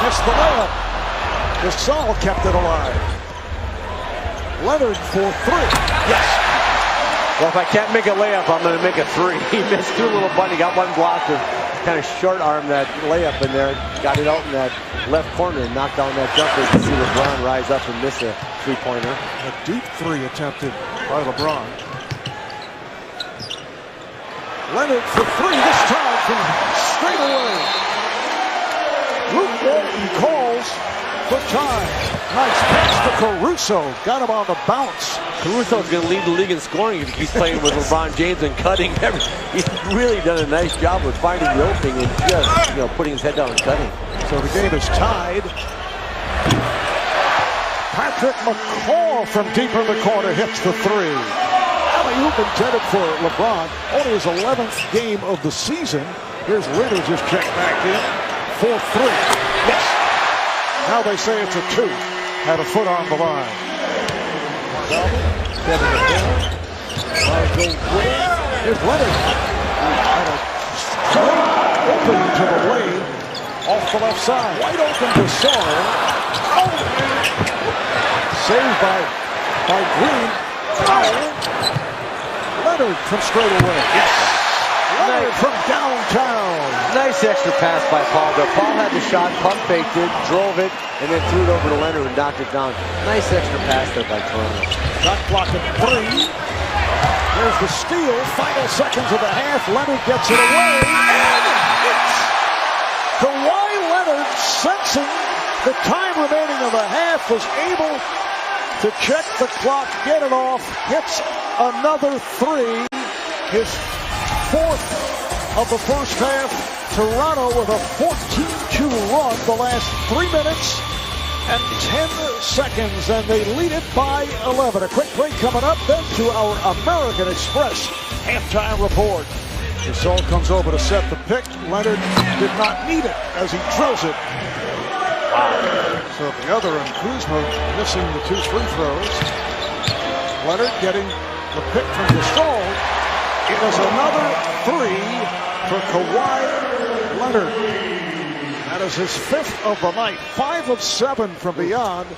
missed the layup. Gasol kept it alive. Leonard for three. Yes. Well, if I can't make a layup, I'm going to make a three. He missed two little bunny, got one block to kind of short arm that layup in there. Got it out in that left corner and knocked down that jumper. You can see LeBron rise up and miss a three-pointer. A deep three attempted by LeBron. Leonard for three, this time from straight away. Luke Walton calls for time. Nice pass to Caruso. Got him on the bounce. Caruso's going to lead the league in scoring if he keeps playing with LeBron James and cutting. He's really done a nice job with finding the opening and just, putting his head down and cutting. So the game is tied. Patrick McCaw from deep in the corner hits the three. Alley-oop intended for LeBron. Only his 11th game of the season. Here's Leonard just checked back in for three. Yes. Now they say it's a two. Had a foot on the line. Here's Leonard. And a straight open to the lane off the left side. Wide open to Gasol. Oh! Saved by Green. Oh! Leonard from straight away. Yes. Leonard from downtown. Nice extra pass by Paul. Paul had the shot, pump faked it, drove it, and then threw it over to Leonard and knocked it down. Nice extra pass there by Toronto. Shot clock at three. There's the steal. Final seconds of the half. Leonard gets it away. And it's Kawhi Leonard, sensing the time remaining of the half, was able to check the clock, get it off, hits another three. His fourth of the first half. Toronto with a 14-2 run the last 3 minutes and 10 seconds, and they lead it by 11. A quick break coming up, then to our American Express halftime report. Gasol comes over to set the pick. Leonard did not need it as he drills it. Wow. So the other and Kuzma missing the two free throws. Leonard getting the pick from Gasol. It was another three for Kawhi Leonard. That is his 5th of the night. 5 of 7 from beyond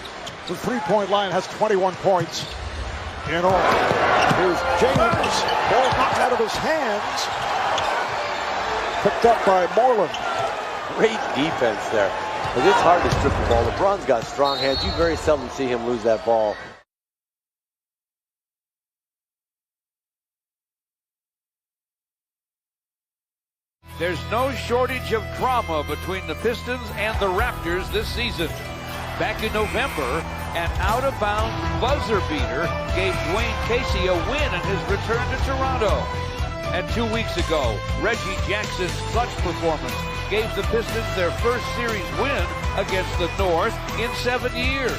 the three-point line. Has 21 points in all. Here's James. Ball knocked out of his hands. Picked up by Moreland. Great defense there. But it's hard to strip the ball. LeBron's got strong hands. You very seldom see him lose that ball. There's no shortage of drama between the Pistons and the Raptors this season. Back in November, an out-of-bounds buzzer beater gave Dwayne Casey a win in his return to Toronto. And 2 weeks ago, Reggie Jackson's clutch performance gave the Pistons their first series win against the North in 7 years.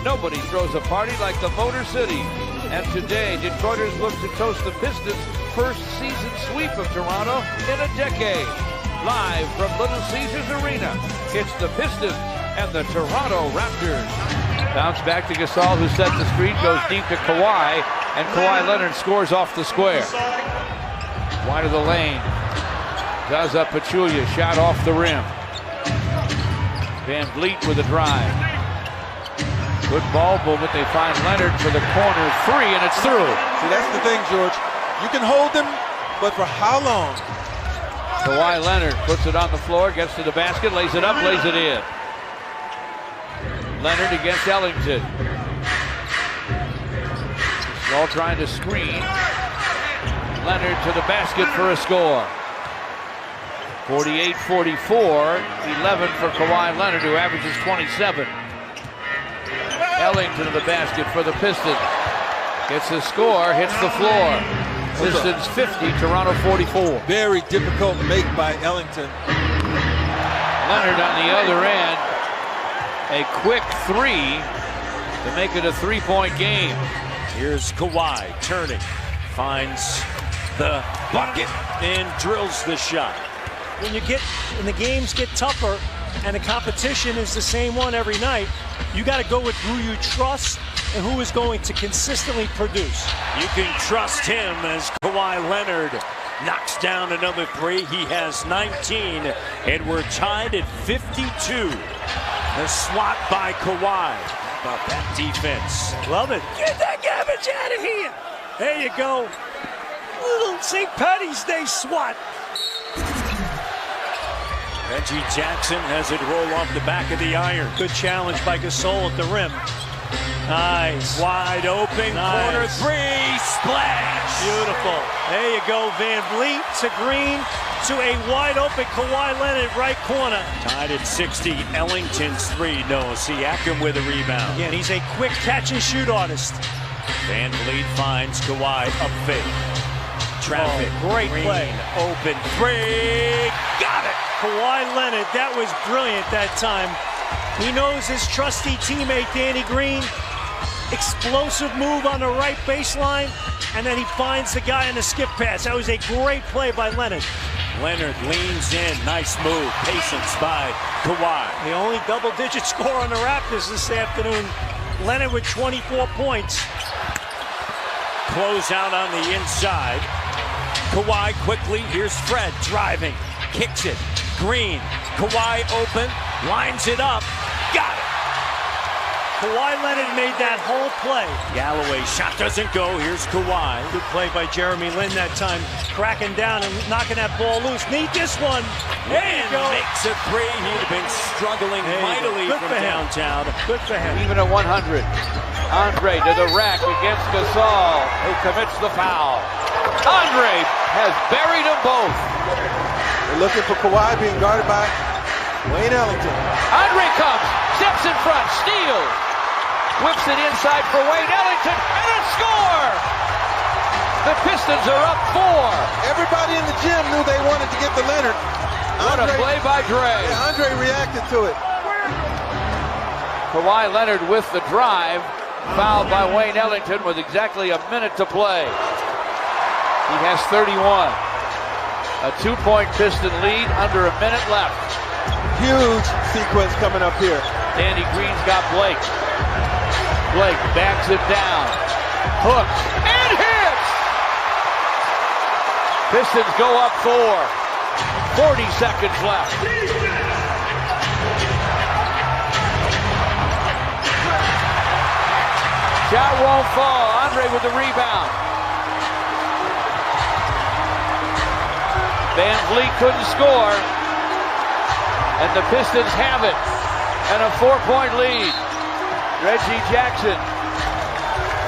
Nobody throws a party like the Motor City. And today, Detroiters look to toast the Pistons' first season sweep of Toronto in a decade. Live from Little Caesars Arena, it's the Pistons and the Toronto Raptors. Bounce back to Gasol, who sets the screen, goes deep to Kawhi, and Kawhi Leonard scores off the square. Wide of the lane. Does up Pachulia, shot off the rim. Van Vliet with a drive. Good ball movement. They find Leonard for the corner three, and it's through. See, that's the thing, George. You can hold them, but for how long? Kawhi Leonard puts it on the floor, gets to the basket, lays it up, lays it in. Leonard against Ellington. All trying to screen. Leonard to the basket for a score. 48-44, 11 for Kawhi Leonard, who averages 27. Ellington to the basket for the Pistons. Gets the score, hits the floor. Pistons 50, Toronto 44. Very difficult make by Ellington. Leonard on the other end. A quick three to make it a three-point game. Here's Kawhi turning, finds the bucket and drills the shot. When the games get tougher and the competition is the same one every night, you got to go with who you trust and who is going to consistently produce. You can trust him as Kawhi Leonard knocks down another three. He has 19, and we're tied at 52. The swat by Kawhi. How about that defense? Love it. Get that garbage out of here. There you go. Little St. Patty's Day swat. Reggie Jackson has it roll off the back of the iron. Good challenge by Gasol at the rim. Nice. Wide open, corner three, splash. Beautiful. There you go, Van Vliet to Green to a wide open Kawhi Leonard right corner. Tied at 60, Ellington's three, no. Siakam with a rebound. Yeah, and he's a quick catch and shoot artist. Van Vliet finds Kawhi up fake. Traffic. Oh, great Green, play. Open three. Got it. Kawhi Leonard, that was brilliant that time. He knows his trusty teammate, Danny Green. Explosive move on the right baseline, and then he finds the guy in the skip pass. That was a great play by Leonard. Leonard leans in. Nice move. Patience by Kawhi. The only double-digit score on the Raptors this afternoon. Leonard with 24 points. Close out on the inside. Kawhi quickly. Here's Fred driving. Kicks it. Green. Kawhi open. Lines it up. Got it. Kawhi Leonard made that whole play. Galloway shot doesn't go. Here's Kawhi. Good play by Jeremy Lin that time. Cracking down and knocking that ball loose. Need this one. There you go. Makes a three. He'd been struggling mightily from downtown. Good for him. Even at 100. Andre to the rack against Gasol, who commits the foul. Andre has buried them both. They're looking for Kawhi being guarded by Wayne Ellington. Andre comes, steps in front, steals. Whips it inside for Wayne Ellington, and a score! The Pistons are up 4. Everybody in the gym knew they wanted to get to Leonard. What a play by Dre. Yeah, Andre reacted to it. Kawhi Leonard with the drive, fouled by Wayne Ellington with exactly a minute to play. He has 31. A 2-point Piston lead under a minute left. Huge sequence coming up here. Danny Green's got Blake. Blake backs it down. Hooks and hits! Pistons go up 4. 40 seconds left. Shot won't fall. Andre with the rebound. Van Vliet couldn't score. And the Pistons have it. And a 4-point lead. Reggie Jackson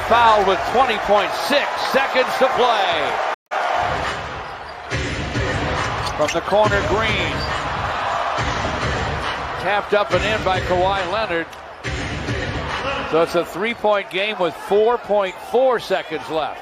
fouled with 20.6 seconds to play. From the corner, Green. Tapped up and in by Kawhi Leonard. So it's a 3-point game with 4.4 seconds left.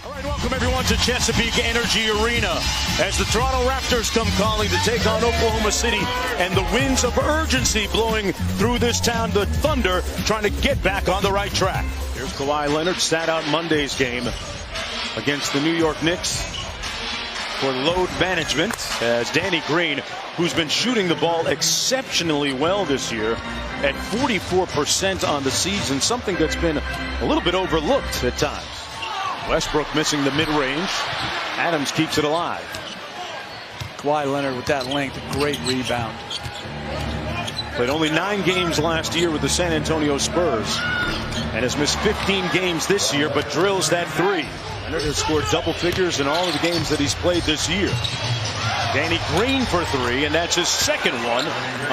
All right, welcome everyone to Chesapeake Energy Arena as the Toronto Raptors come calling to take on Oklahoma City, and the winds of urgency blowing through this town. The Thunder trying to get back on the right track. Here's Kawhi Leonard, sat out Monday's game against the New York Knicks for load management, as Danny Green, who's been shooting the ball exceptionally well this year at 44% on the season, something that's been a little bit overlooked at times. Westbrook missing the mid-range. Adams keeps it alive. Kawhi Leonard with that length, a great rebound. Played only 9 games last year with the San Antonio Spurs and has missed 15 games this year, but drills that 3. Leonard has scored double figures in all of the games that he's played this year. Danny Green for 3, and that's his second one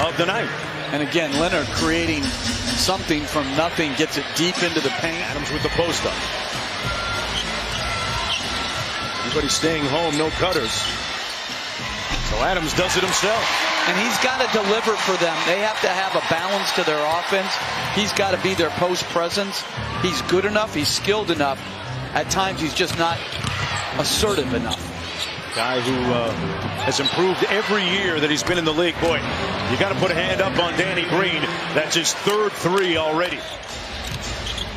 of the night. And again, Leonard creating something from nothing, gets it deep into the paint. Adams with the post-up. Everybody staying home, no cutters. So Adams does it himself. And he's got to deliver for them. They have to have a balance to their offense. He's got to be their post presence. He's good enough. He's skilled enough. At times, he's just not assertive enough. Guy who has improved every year that he's been in the league. Boy, you got to put a hand up on Danny Green. That's his 3rd 3 already.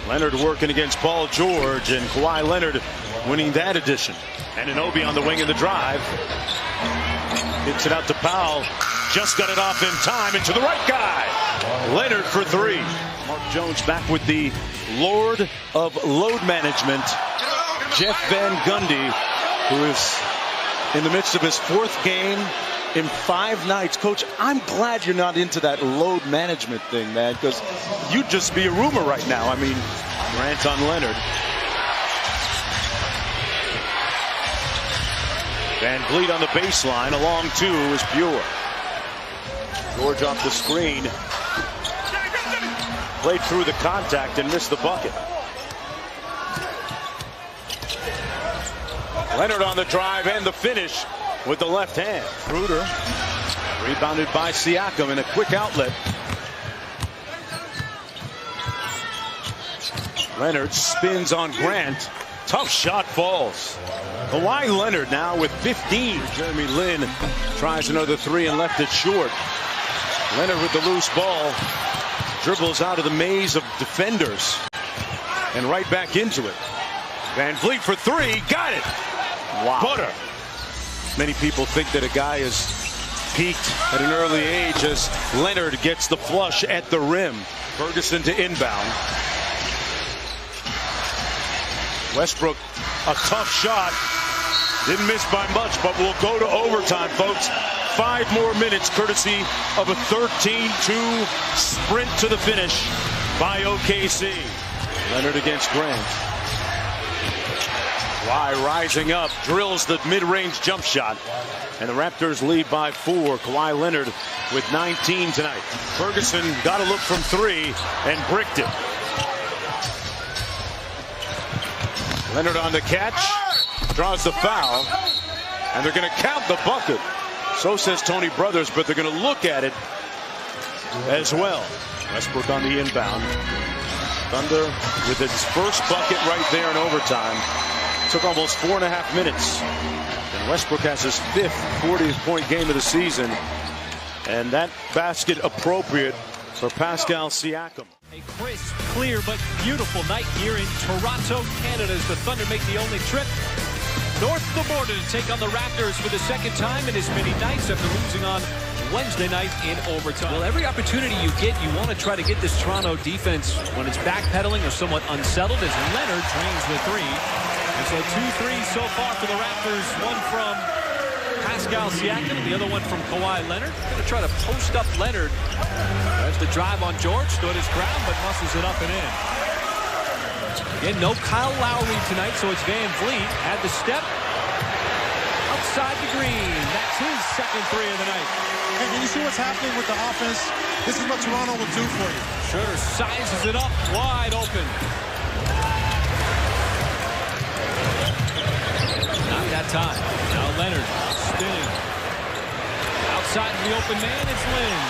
Leonard working against Paul George, and Kawhi Leonard winning that edition. And Anunoby on the wing of the drive. Hits it out to Powell. Just got it off in time into the right guy. Leonard for 3. Mark Jones back with the Lord of Load Management, Jeff Van Gundy, who is in the midst of his 4th game in 5 nights. Coach, I'm glad you're not into that load management thing, man, because you'd just be a rumor right now. I mean, Grant on Leonard. Van Vliet on the baseline. Along 2 is Pure. George off the screen. Played through the contact and missed the bucket. Leonard on the drive and the finish with the left hand. Schroeder rebounded by Siakam in a quick outlet. Leonard spins on Grant. Tough shot falls. Kawhi Leonard now with 15. Jeremy Lin tries another 3 and left it short. Leonard with the loose ball. Dribbles out of the maze of defenders. And right back into it. Van Vliet for 3. Got it. Wow. Butter. Many people think that a guy is peaked at an early age as Leonard gets the flush at the rim. Ferguson to inbound. Westbrook, a tough shot. Didn't miss by much, but we'll go to overtime, folks. 5 more minutes, courtesy of a 13-2 sprint to the finish by OKC. Leonard against Grant. Kawhi rising up, drills the mid-range jump shot. And the Raptors lead by 4. Kawhi Leonard with 19 tonight. Ferguson got a look from 3 and bricked it. Leonard on the catch, draws the foul, and they're going to count the bucket. So says Tony Brothers, but they're going to look at it as well. Westbrook on the inbound. Thunder with its first bucket right there in overtime. Took almost 4.5 minutes. And Westbrook has his 5th 40-point game of the season. And that basket appropriate for Pascal Siakam. A crisp, clear, but beautiful night here in Toronto, Canada, as the Thunder make the only trip north of the border to take on the Raptors for the 2nd time in as many nights after losing on Wednesday night in overtime. Well, every opportunity you get, you want to try to get this Toronto defense when it's backpedaling or somewhat unsettled, as Leonard drains the 3. And so 2 threes so far for the Raptors, 1 from Pascal Siakam, the other one from Kawhi Leonard. Going to try to post up Leonard. There's the drive on George. Stood his ground, but muscles it up and in. Again, no Kyle Lowry tonight, so it's Van Vliet. Had the step. Outside the green. That's his second three of the night. And you see what's happening with the offense? This is what Toronto will do for you. Schroeder sizes it up wide open. Not that time. Now Leonard spinning. Outside the open man, it's Lynn.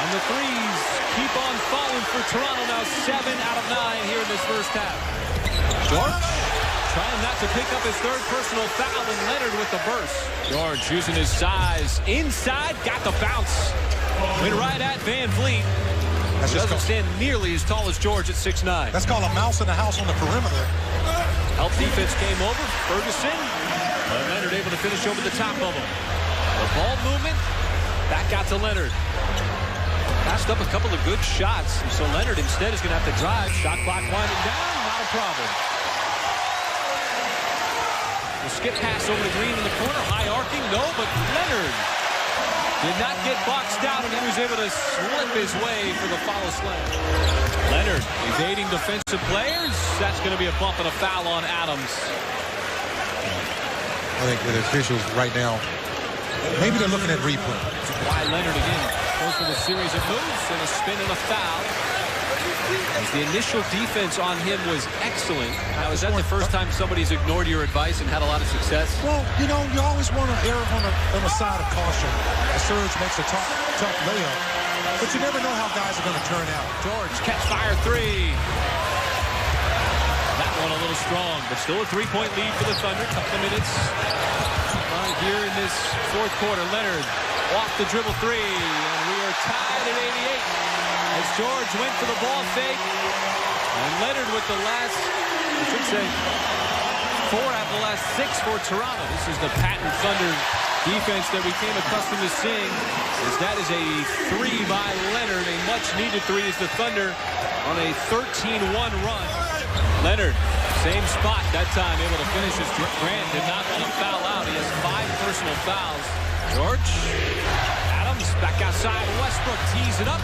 And the threes keep on falling for Toronto now. 7 out of 9 here in this first half. George trying not to pick up his third personal foul, and Leonard with the burst. George using his size inside, got the bounce. Went right at Van Vliet. He doesn't stand nearly as tall as George at 6'9". That's called a mouse in the house on the perimeter. Help defense came over. Ferguson. But Leonard able to finish over the top of him. The ball movement. Back out to Leonard. Passed up a couple of good shots. So Leonard instead is going to have to drive. Shot clock winding down. Not a problem. The skip pass over to Green in the corner. High arcing. No, but Leonard did not get boxed out, and he was able to slip his way for the follow slam. Leonard evading defensive players. That's going to be a bump and a foul on Adams. I think that officials right now, maybe they're looking at replay. Why Leonard again goes with a series of moves and a spin and a foul. As the initial defense on him was excellent. Now, is that the first time somebody's ignored your advice and had a lot of success? Well, you know, you always want to err on the side of caution. A surge makes a tough layup, but you never know how guys are going to turn out. George, catch fire three. That one a little strong, but still a 3-point lead for the Thunder. Couple of minutes here in this fourth quarter. Leonard off the dribble three, and we are tied at 88. As George went for the ball fake, and Leonard with the last, I should say, 4 out of the last 6 for Toronto. This is the patent Thunder defense that we came accustomed to seeing. As that is a 3 by Leonard, a much-needed 3 as the Thunder on a 13-1 run. Leonard, same spot that time, able to finish his Grant. Did not want to foul out. He has 5 personal fouls. George, Adams back outside. Westbrook tees it up.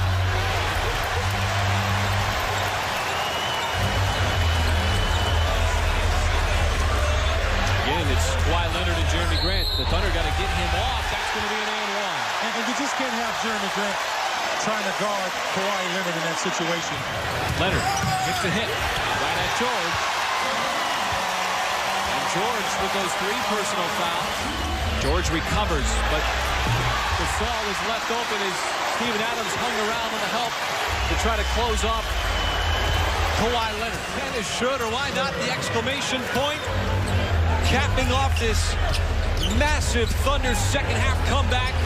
Again, it's Kawhi Leonard and Jeremy Grant. The Thunder got to get him off. That's going to be an and-one. And you just can't have Jeremy Grant trying to guard Kawhi Leonard in that situation. Leonard gets a hit right at George. And George with those 3 personal fouls. George recovers, but Gasol is left open as Steven Adams hung around on the help to try to close off Kawhi Leonard. Dennis Schroeder, why not the exclamation point? Capping off this massive Thunder second half comeback.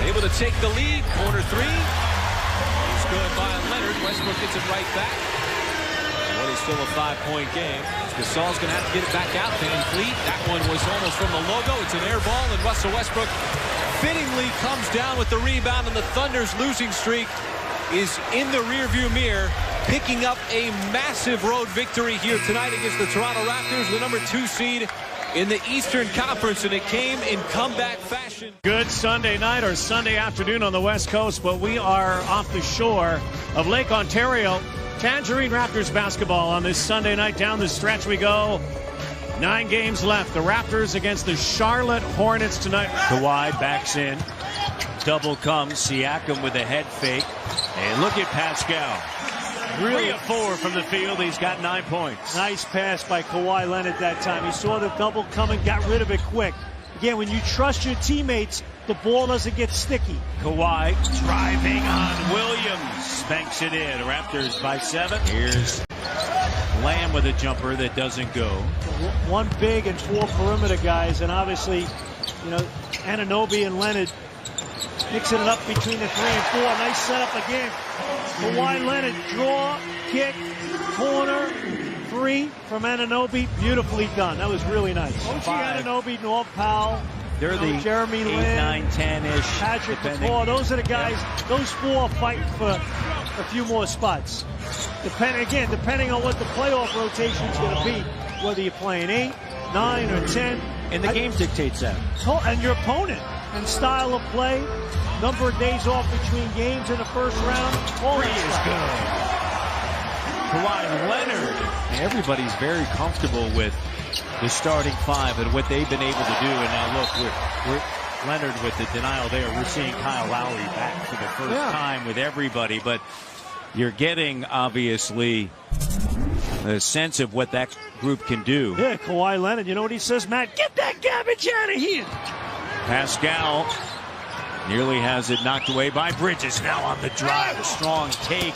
Able to take the lead. Corner 3. It's good by Leonard. Westbrook gets it right back. What is still a 5-point game. Gasol's going to have to get it back out. Van Vliet. That one was almost from the logo. It's an air ball, and Russell Westbrook fittingly comes down with the rebound, and the Thunder's losing streak is in the rearview mirror, picking up a massive road victory here tonight against the Toronto Raptors, the number 2 seed in the Eastern Conference, and it came in comeback fashion. Good Sunday night or Sunday afternoon on the West Coast, but we are off the shore of Lake Ontario. Tangerine Raptors basketball on this Sunday night. Down the stretch we go. 9 games left. The Raptors against the Charlotte Hornets tonight. Kawhi backs in. Double comes. Siakam with a head fake. And look at Pascal. Really 3 of 4 from the field. He's got 9 points. Nice pass by Kawhi Leonard that time. He saw the double coming, got rid of it quick. Again, when you trust your teammates, the ball doesn't get sticky. Kawhi driving on Williams. Banks it in. Raptors by 7. Here's Lamb with a jumper that doesn't go. 1 big and 4 perimeter guys, and obviously, you know, Anunoby and Leonard mixing it up between the 3 and 4. Nice setup again. Kawhi Leonard, draw, kick, corner, 3 from Anunoby. Beautifully done. That was really nice. OG Anunoby, North Powell. They're the Jeremy 8, Lin, 9, 10-ish. Patrick Leclerc. Those are the guys. Yeah. Those 4 are fighting for a few more spots. Depending on what the playoff rotation is going to be, whether you're playing 8, 9, or 10, And the game dictates that. And your opponent and style of play, number of days off between games in the first round. All Three is good. Kawhi Leonard. Everybody's very comfortable with the starting five and what they've been able to do. And now look, we're Leonard with the denial there. We're seeing Kyle Lowry back for the first time with everybody. But you're getting, obviously, a sense of what that group can do. Yeah, Kawhi Leonard. You know what he says, Matt? Get that garbage out of here. Pascal nearly has it knocked away by Bridges. Now on the drive. A strong take.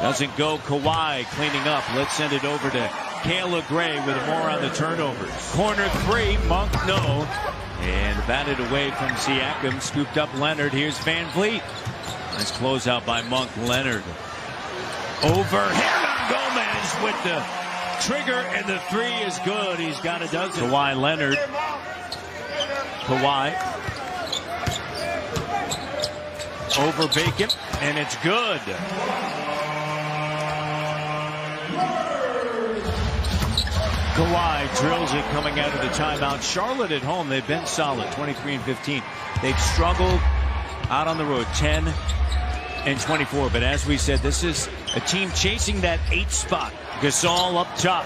Doesn't go. Kawhi cleaning up. Let's send it over to Kayla Gray with more on the turnovers. Corner three. Monk, no. And batted away from Siakam. Scooped up Leonard. Here's Van Vliet. Nice closeout by Monk. Leonard. Over. Gomez with the trigger, and the three is good. He's got a dozen. Kawhi Leonard. Kawhi. Over Bacon, and it's good. Kawhi drills it coming out of the timeout. Charlotte at home, they've been solid, 23-15. They've struggled out on the road, 10-24. But as we said, this is a team chasing that 8th spot. Gasol up top.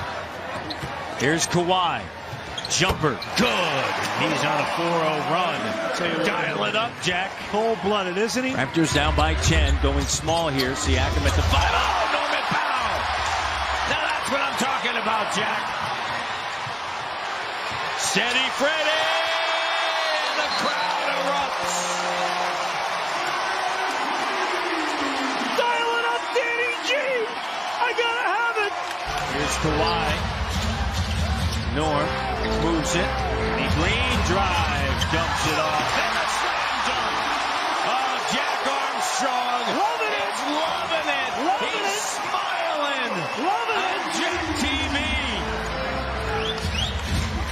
Here's Kawhi. Jumper, good. He's on a 4-0 run. Dial it up, Jack. Cold-blooded, isn't he? Raptors down by 10, going small here. Siakam at the 5. Oh, Norman Powell. Now that's what I'm talking about, Jack. Steady Freddy. The crowd erupts. Dial it up, Danny G. I gotta have it. Here's Kawhi. Norm moves it. The green drive dumps it off. And a slam dunk. Oh, Jack Armstrong. Loving it. It's loving it. Loving He's it. smiling. Loving on Jack TV.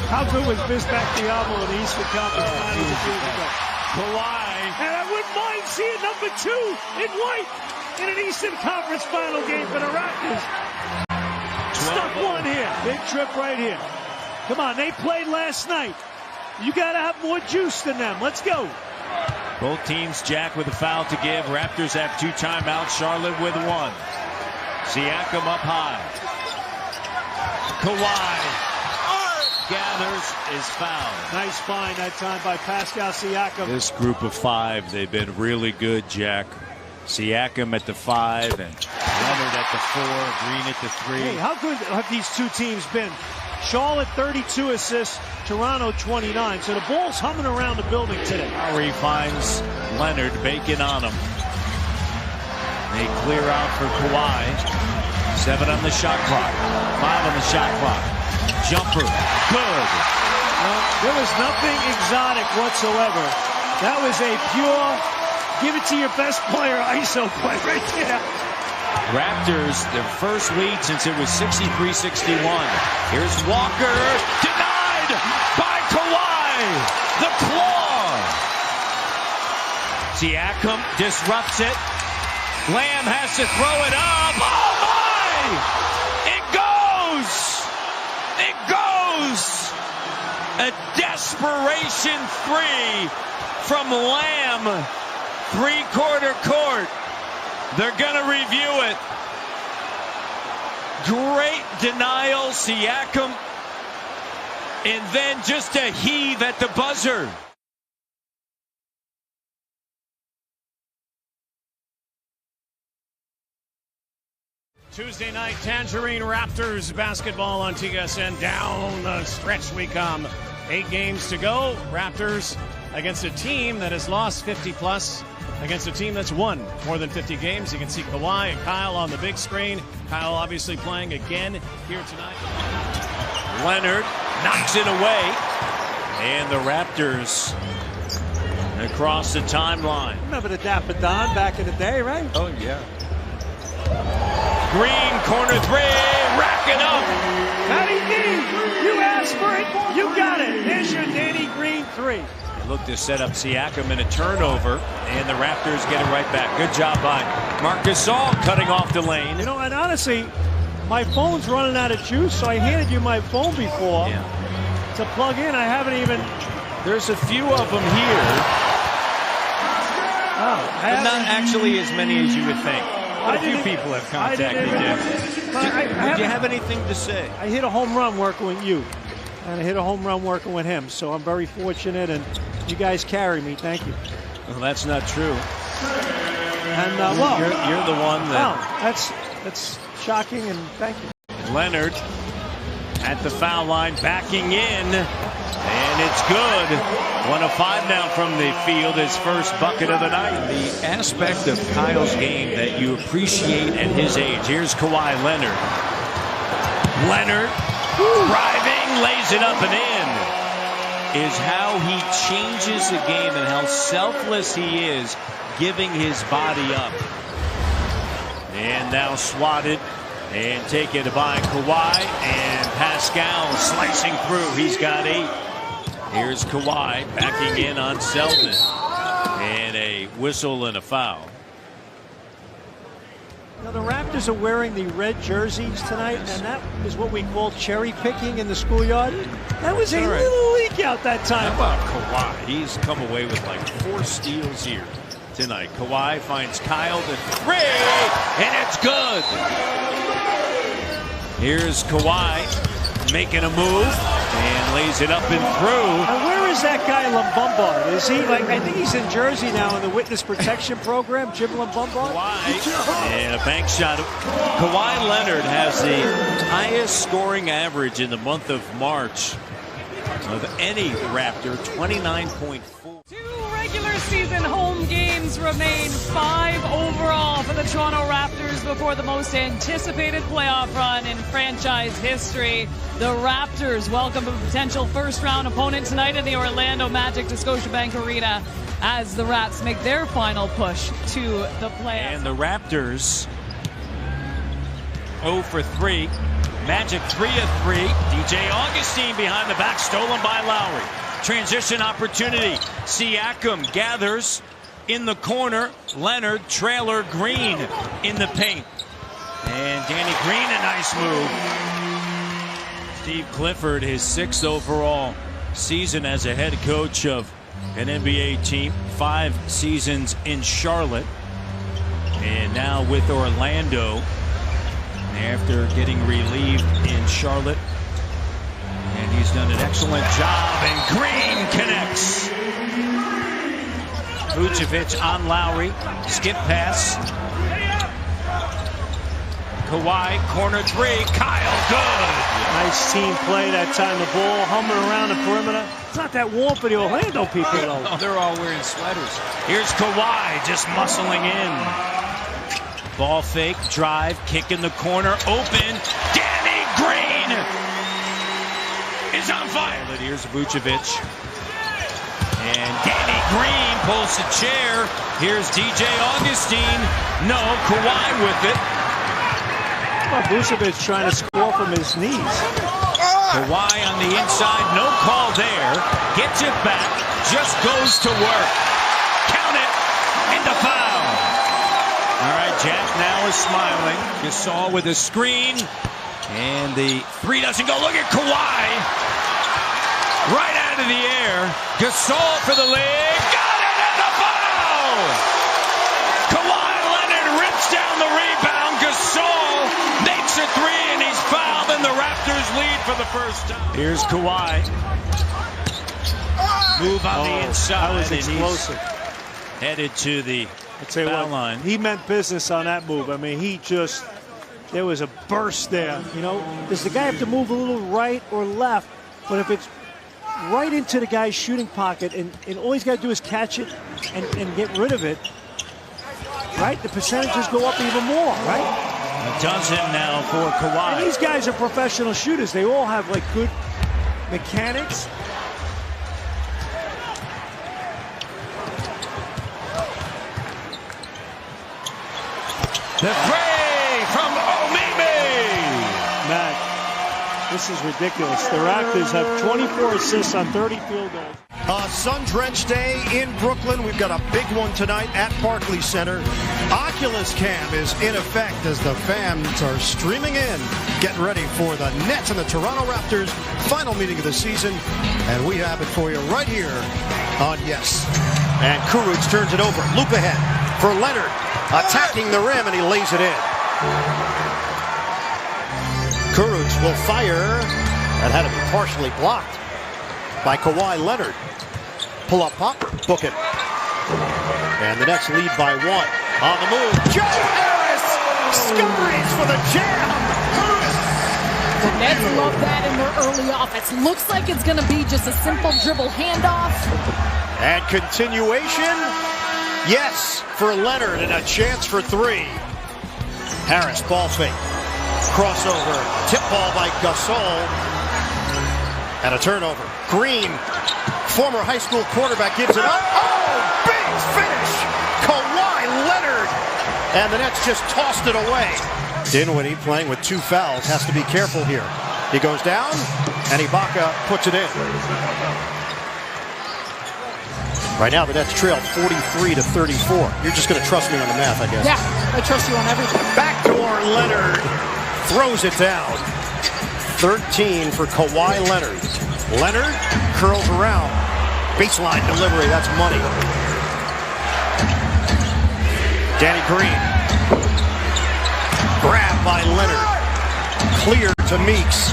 How good was Bismack Diablo in the Eastern Conference Finals a few years ago? Kawhi. And I wouldn't mind seeing number 2 in white in an Eastern Conference Final game for the Raptors. Stuck one here. Big trip right here. Come on, they played last night. You got to have more juice than them. Let's go. Both teams, Jack with a foul to give. Raptors have 2 timeouts. Charlotte with 1. Siakam up high. Kawhi gathers, is fouled. Nice find that time by Pascal Siakam. This group of 5, they've been really good, Jack. Siakam at the 5 and Leonard at the 4, Green at the 3. Hey, how good have these two teams been? Charlotte 32 assists, Toronto 29. So the ball's humming around the building today. Lowry finds Leonard, Bacon on him. They clear out for Kawhi. 7 on the shot clock. 5 on the shot clock. Jumper, good. There was nothing exotic whatsoever. That was a pure, give it to your best player ISO play right there. Raptors, their first lead since it was 63-61. Here's Walker, denied by Kawhi. The claw. Siakam disrupts it. Lamb has to throw it up. Oh my! It goes! It goes! A desperation 3 from Lamb. 3-quarter court. They're going to review it. Great denial, Siakam. And then just a heave at the buzzer. Tuesday night, Tangerine Raptors basketball on TSN. Down the stretch we come. 8 games to go. Raptors against a team that has lost 50-plus. Against a team that's won more than 50 games. You can see Kawhi and Kyle on the big screen. Kyle obviously playing again here tonight. Leonard knocks it away. And the Raptors across the timeline. Remember the Dapper Don back in the day, right? Oh, yeah. Green, corner 3, racking up. Matty D, you asked for it, you got it. Here's your Danny Green 3. Look to set up Siakam in a turnover, and the Raptors get it right back. Good job by Marc Gasol cutting off the lane. You know, and honestly, my phone's running out of juice, so I handed you my phone before. Yeah. to plug in. I haven't even. There's a few of them here. But not actually as many as you would think. A few people have contacted you. Do you have anything to say? I hit a home run working with you, and I hit a home run working with him. So I'm very fortunate, and you guys carry me. Thank you. Well, that's not true. And you're the one that. Oh, that's shocking, and thank you. Leonard at the foul line, backing in, and it's good. 1 of 5 now from the field, his first bucket of the night. The aspect of Kyle's game that you appreciate at his age. Here's Kawhi Leonard. Leonard driving, lays it up and in. Is how he changes the game and how selfless he is, giving his body up. And now swatted and taken by Kawhi, and Pascal slicing through. He's got 8. Here's Kawhi backing in on Selden, and a whistle and a foul. Now, the Raptors are wearing the red jerseys tonight, and that is what we call cherry picking in the schoolyard. That was a little leak out that time. How about Kawhi? He's come away with like 4 steals here tonight. Kawhi finds Kyle the 3, and it's good. Here's Kawhi making a move and lays it up and through. And where is that guy Lumbumba? Is he like? I think he's in Jersey now in the witness protection program. Jim Lumbumba. And a bank shot. Kawhi Leonard has the highest scoring average in the month of March of any Raptor, 29.4. 2 regular season home games remain, 5 overall for the Toronto Raptors before the most anticipated playoff run in franchise history. The Raptors welcome a potential first-round opponent tonight in the Orlando Magic to Scotiabank Arena as the Raps make their final push to the playoffs. And the Raptors 0 for 3. Magic 3 of 3. DJ Augustine behind the back, stolen by Lowry. Transition opportunity. Siakam gathers in the corner. Leonard, trailer, Green in the paint. And Danny Green, a nice move. Steve Clifford, his 6th overall season as a head coach of an NBA team. 5 seasons in Charlotte. And now with Orlando, after getting relieved in Charlotte. And he's done an excellent job, and Green connects. Vucevic on Lowry, skip pass. Kawhi, corner 3, Kyle, good. Nice team play that time. The ball humming around the perimeter. It's not that warm for the Orlando people, though. Oh, they're all wearing sweaters. Here's Kawhi just muscling in. Ball fake, drive, kick in the corner, open. Danny Green is on fire. Here's Vucevic. And Danny Green pulls the chair. Here's DJ Augustine. No, Kawhi with it. Well, Vucevic trying to score from his knees. Kawhi on the inside, no call there. Gets it back, just goes to work. Count it, and the foul. All right, Jack now is smiling. Gasol with a screen. And the 3 doesn't go. Look at Kawhi. Right out of the air. Gasol for the leg. Got it, and the foul! Kawhi Leonard rips down the rebound. Gasol makes a 3, and he's fouled, and the Raptors lead for the first time. Here's Kawhi. Move on the inside. That was explosive. Headed to the foul line. He meant business on that move. I mean, there was a burst there. You know, does the guy have to move a little right or left? But if it's right into the guy's shooting pocket, and all he's got to do is catch it and get rid of it, right? The percentages go up even more, right? A dozen now for Kawhi. And these guys are professional shooters. They all have, like, good mechanics. The 3 from Omimi. Matt, this is ridiculous. The Raptors have 24 assists on 30 field goals. Sun-drenched day in Brooklyn. We've got a big one tonight at Barclays Center. Oculus Cam is in effect as the fans are streaming in, getting ready for the Nets and the Toronto Raptors final meeting of the season. And we have it for you right here on Yes. And Kuruc turns it over. Loop ahead for Leonard. Attacking the rim, and he lays it in. Kuruc will fire. That had to be partially blocked by Kawhi Leonard. Pull-up pop, book it. And the Nets lead by 1. On the move, Joe Harris skies for the jam. The Nets love that in their early offense. Looks like it's going to be just a simple dribble handoff. And continuation, yes, for Leonard, and a chance for 3. Harris, ball fake. Crossover, tip ball by Gasol. And a turnover. Green, former high school quarterback, gives it up. Oh, big finish! Kawhi Leonard! And the Nets just tossed it away. Dinwiddie playing with 2 fouls, has to be careful here. He goes down, and Ibaka puts it in. Right now, the Nets trail 43-34. You're just going to trust me on the math, I guess. Yeah, I trust you on everything. Backdoor Leonard throws it down. 13 for Kawhi Leonard. Leonard curls around. Baseline delivery, that's money. Danny Green. Grab by Leonard. Clear to Meeks.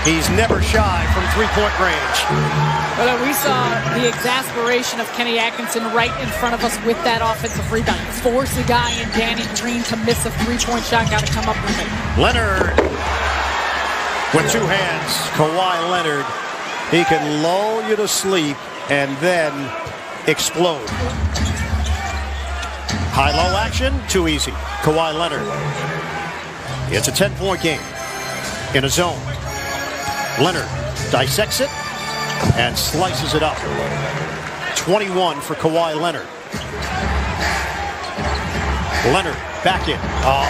He's never shy from 3-point range. Well, we saw the exasperation of Kenny Atkinson right in front of us with that offensive rebound. Force a guy in Danny Green to miss a 3-point shot. Got to come up with it. Leonard with 2 hands. Kawhi Leonard. He can lull you to sleep and then explode. High-low action, too easy. Kawhi Leonard. It's a 10-point game in a zone. Leonard dissects it and slices it up. 21 for Kawhi Leonard. Leonard back in. Oh,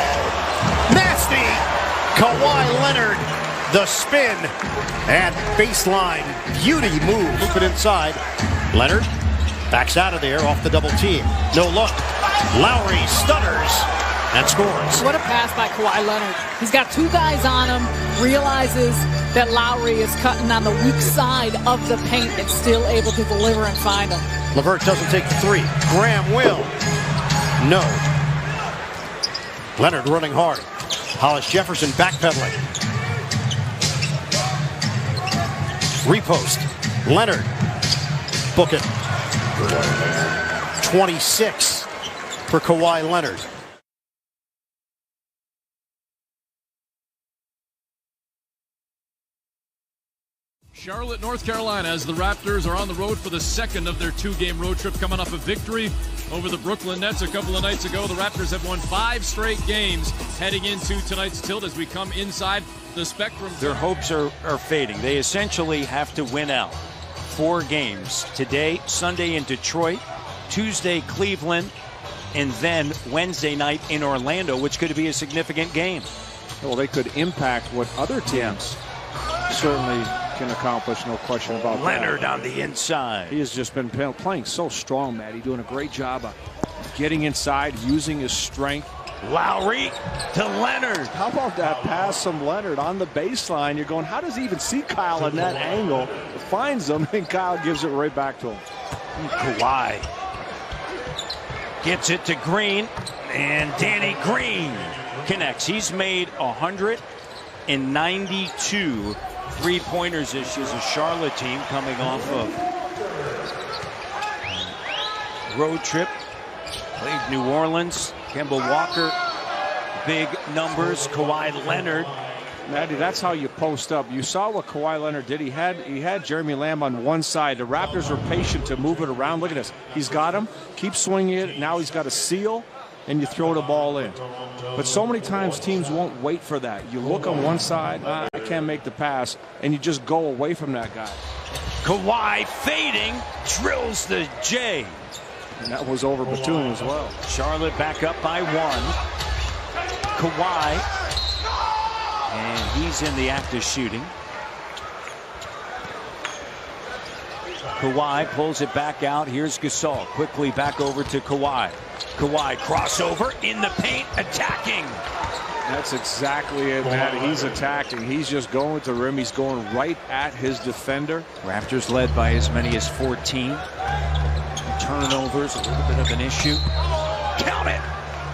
nasty! Kawhi Leonard, the spin and baseline beauty move. Loop it inside. Leonard backs out of there off the double team. No look. Lowry stutters and scores. What a pass by Kawhi Leonard. He's got 2 guys on him, realizes that Lowry is cutting on the weak side of the paint and still able to deliver and find him. LeVert doesn't take the 3. Graham will. No. Leonard running hard. Hollis Jefferson backpedaling. Repost. Leonard. Book it. 26 for Kawhi Leonard. Charlotte, North Carolina, as the Raptors are on the road for the second of their 2-game road trip, coming off a victory over the Brooklyn Nets a couple of nights ago. The Raptors have won 5 straight games heading into tonight's tilt as we come inside the Spectrum. Their hopes are fading. They essentially have to win out. 4 games today, Sunday in Detroit, Tuesday Cleveland, and then Wednesday night in Orlando, which could be a significant game. Well, they could impact what other teams certainly can accomplish, no question about that. Leonard on the inside. He has just been playing so strong, Matt. He's doing a great job of getting inside, using his strength. Lowry to Leonard. How about that pass from Leonard on the baseline? You're going, how does he even see Kyle in that angle? Finds him, and Kyle gives it right back to him. Kawhi gets it to Green, and Danny Green connects. He's made 192 3-pointers this year as a Charlotte team coming off of road trip. Played New Orleans. Kemba Walker, big numbers. Kawhi Leonard. Matty, that's how you post up. You saw what Kawhi Leonard did. He had Jeremy Lamb on one side. The Raptors were patient to move it around. Look at this. He's got him. Keep swinging it. Now he's got a seal, and you throw the ball in. But so many times teams won't wait for that. You look on one side, I can't make the pass, and you just go away from that guy. Kawhi fading, drills the J. And that was over Batum as well. Charlotte back up by 1. Kawhi. And he's in the act of shooting. Kawhi pulls it back out. Here's Gasol. Quickly back over to Kawhi. Kawhi crossover in the paint, attacking. That's exactly it, Matt. He's attacking. He's just going to the rim. He's going right at his defender. Raptors led by as many as 14. Turnovers, a little bit of an issue. Count it!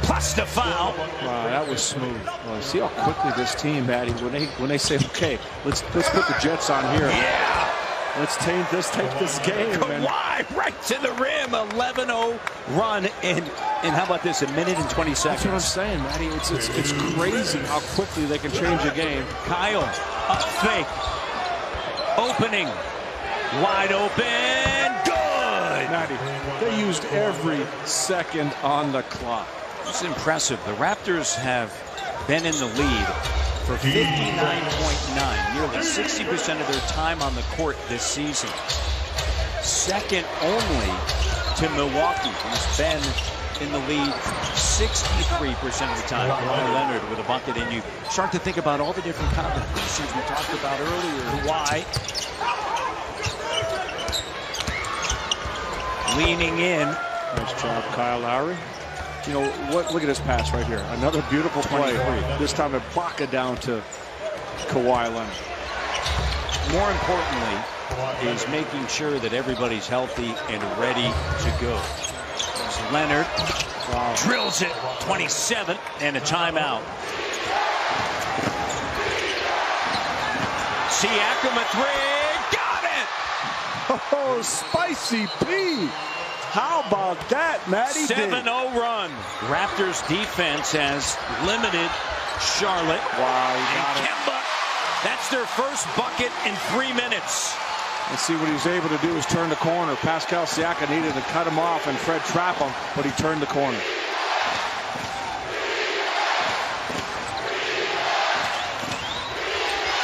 Plus the foul. Wow, that was smooth. Well, see how quickly this team, Matty, when they say, okay, let's put the Jets on here. Yeah. Let's take this game. Kawhi right to the rim. 11-0 run. And how about this? A minute and 20 seconds. That's what I'm saying, Matty. It's crazy how quickly they can change a game. Kyle, up fake. Opening. Wide open. Good. Matty, they used every second on the clock. It's impressive. The Raptors have been in the lead for 59.9, nearly 60% of their time on the court this season. Second only to Milwaukee, who's been in the lead 63% of the time. Kawhi Leonard with a bucket, and you start to think about all the different combinations we talked about earlier. Kawhi leaning in. Nice job, Kyle Lowry. You know what? Look at this pass right here. Another beautiful play. This time Ibaka down to Kawhi Leonard. More importantly, is making sure that everybody's healthy and ready to go. There's Leonard. Wow. Drills it. 27 and a timeout. Siakam a three. Got it. Oh, spicy P. How about that, Matty? 7-0 run. Raptors defense has limited Charlotte. Wow, and Kemba, that's their first bucket in 3 minutes. Let's see what he's able to do is turn the corner. Pascal Siakam needed to cut him off and Fred trap him, but he turned the corner.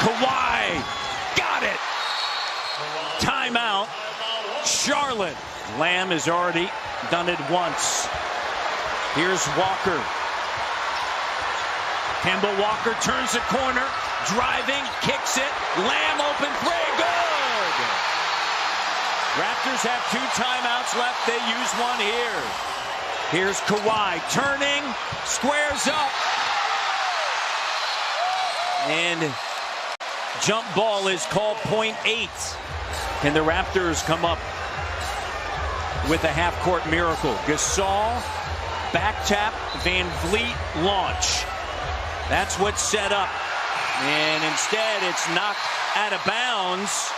Kawhi got it. Timeout. Charlotte. Lamb has already done it once. Here's Walker. Kemba Walker turns the corner, driving, kicks it. Lamb open three, good! Raptors have 2 timeouts left. They use one here. Here's Kawhi turning, squares up. And jump ball is called .8. Can the Raptors come up with a half-court miracle? Gasol, back tap, Van Vliet launch. That's what's set up. And instead, it's knocked out of bounds.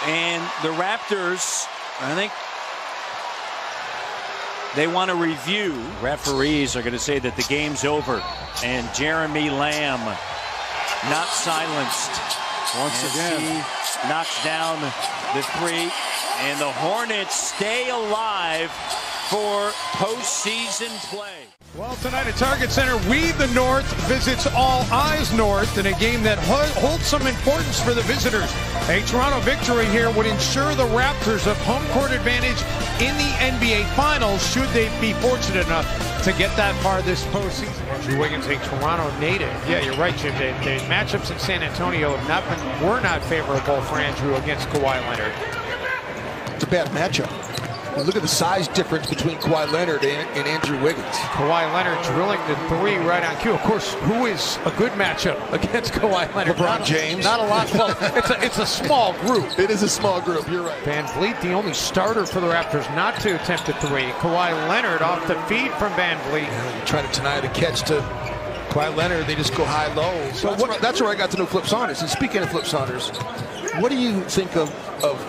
And the Raptors, I think, they want to review. Referees are going to say that the game's over. And Jeremy Lamb not silenced. Once again, he knocks down the three. And the Hornets stay alive for postseason play. Well, tonight at Target Center, We the North visits All Eyes North in a game that holds some importance for the visitors. A Toronto victory here would ensure the Raptors of home court advantage in the NBA Finals should they be fortunate enough to get that far this postseason. Andrew Wiggins, a Toronto native. Yeah, you're right, Jim. The matchups in San Antonio were not favorable for Andrew against Kawhi Leonard. It's a bad matchup. And look at the size difference between Kawhi Leonard and Andrew Wiggins. Kawhi Leonard drilling the three right on cue. Of course, who is a good matchup against Kawhi Leonard? LeBron James. Not a lot. Well, it's a small group. It is a small group. You're right. Van Vliet, the only starter for the Raptors not to attempt a three. Kawhi Leonard off the feed from Van Vliet. Trying to deny the catch to Kawhi Leonard. They just go high-low. So that's where I got to know Flip Saunders. And speaking of Flip Saunders, what do you think of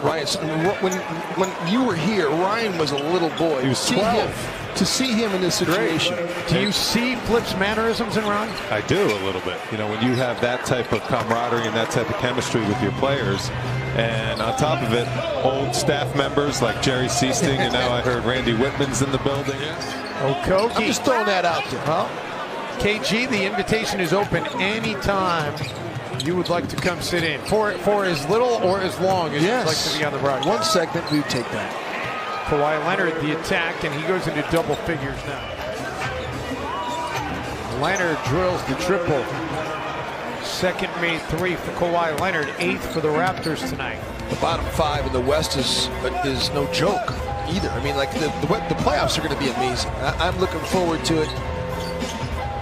Ryan? I mean, when you were here, Ryan was a little boy. He was 12. To see him in this situation. Do you see Flip's mannerisms in Ryan? I do a little bit. You know, when you have that type of camaraderie and that type of chemistry with your players, and on top of it, old staff members like Jerry Seasting, and now I heard Randy Whitman's in the building. Okogie. I'm just throwing that out there. Well, KG, the invitation is open anytime you would like to come sit in for as little or as long as you'd like to be on the broadcast. One segment, we take that. Kawhi Leonard, the attack, and he goes into double figures now. Leonard drills the triple. Second made three for Kawhi Leonard, 8th for the Raptors tonight. the bottom 5 in the West is no joke either. I mean, like the playoffs are going to be amazing. I'm looking forward to it.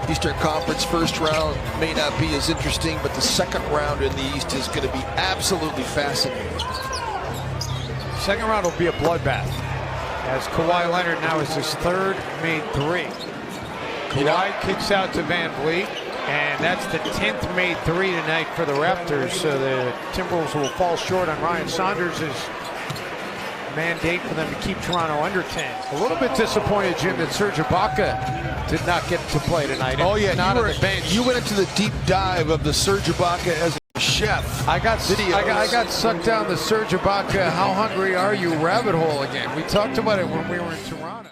Eastern Conference first round may not be as interesting, but the second round in the East is going to be absolutely fascinating. Second round will be a bloodbath, as Kawhi Leonard now is his third made 3. Kawhi kicks out to Van Vliet, and that's the 10th made 3 tonight for the Raptors, so the Timberwolves will fall short on Ryan Saunders' mandate for them to keep Toronto under 10. A little bit disappointed, Jim, that Serge Ibaka did not get to play tonight. Oh yeah, not on the bench. You went into the deep dive of the Serge Ibaka as a chef. I got sucked down the Serge Ibaka "How hungry are you?" rabbit hole again. We talked about it when we were in Toronto.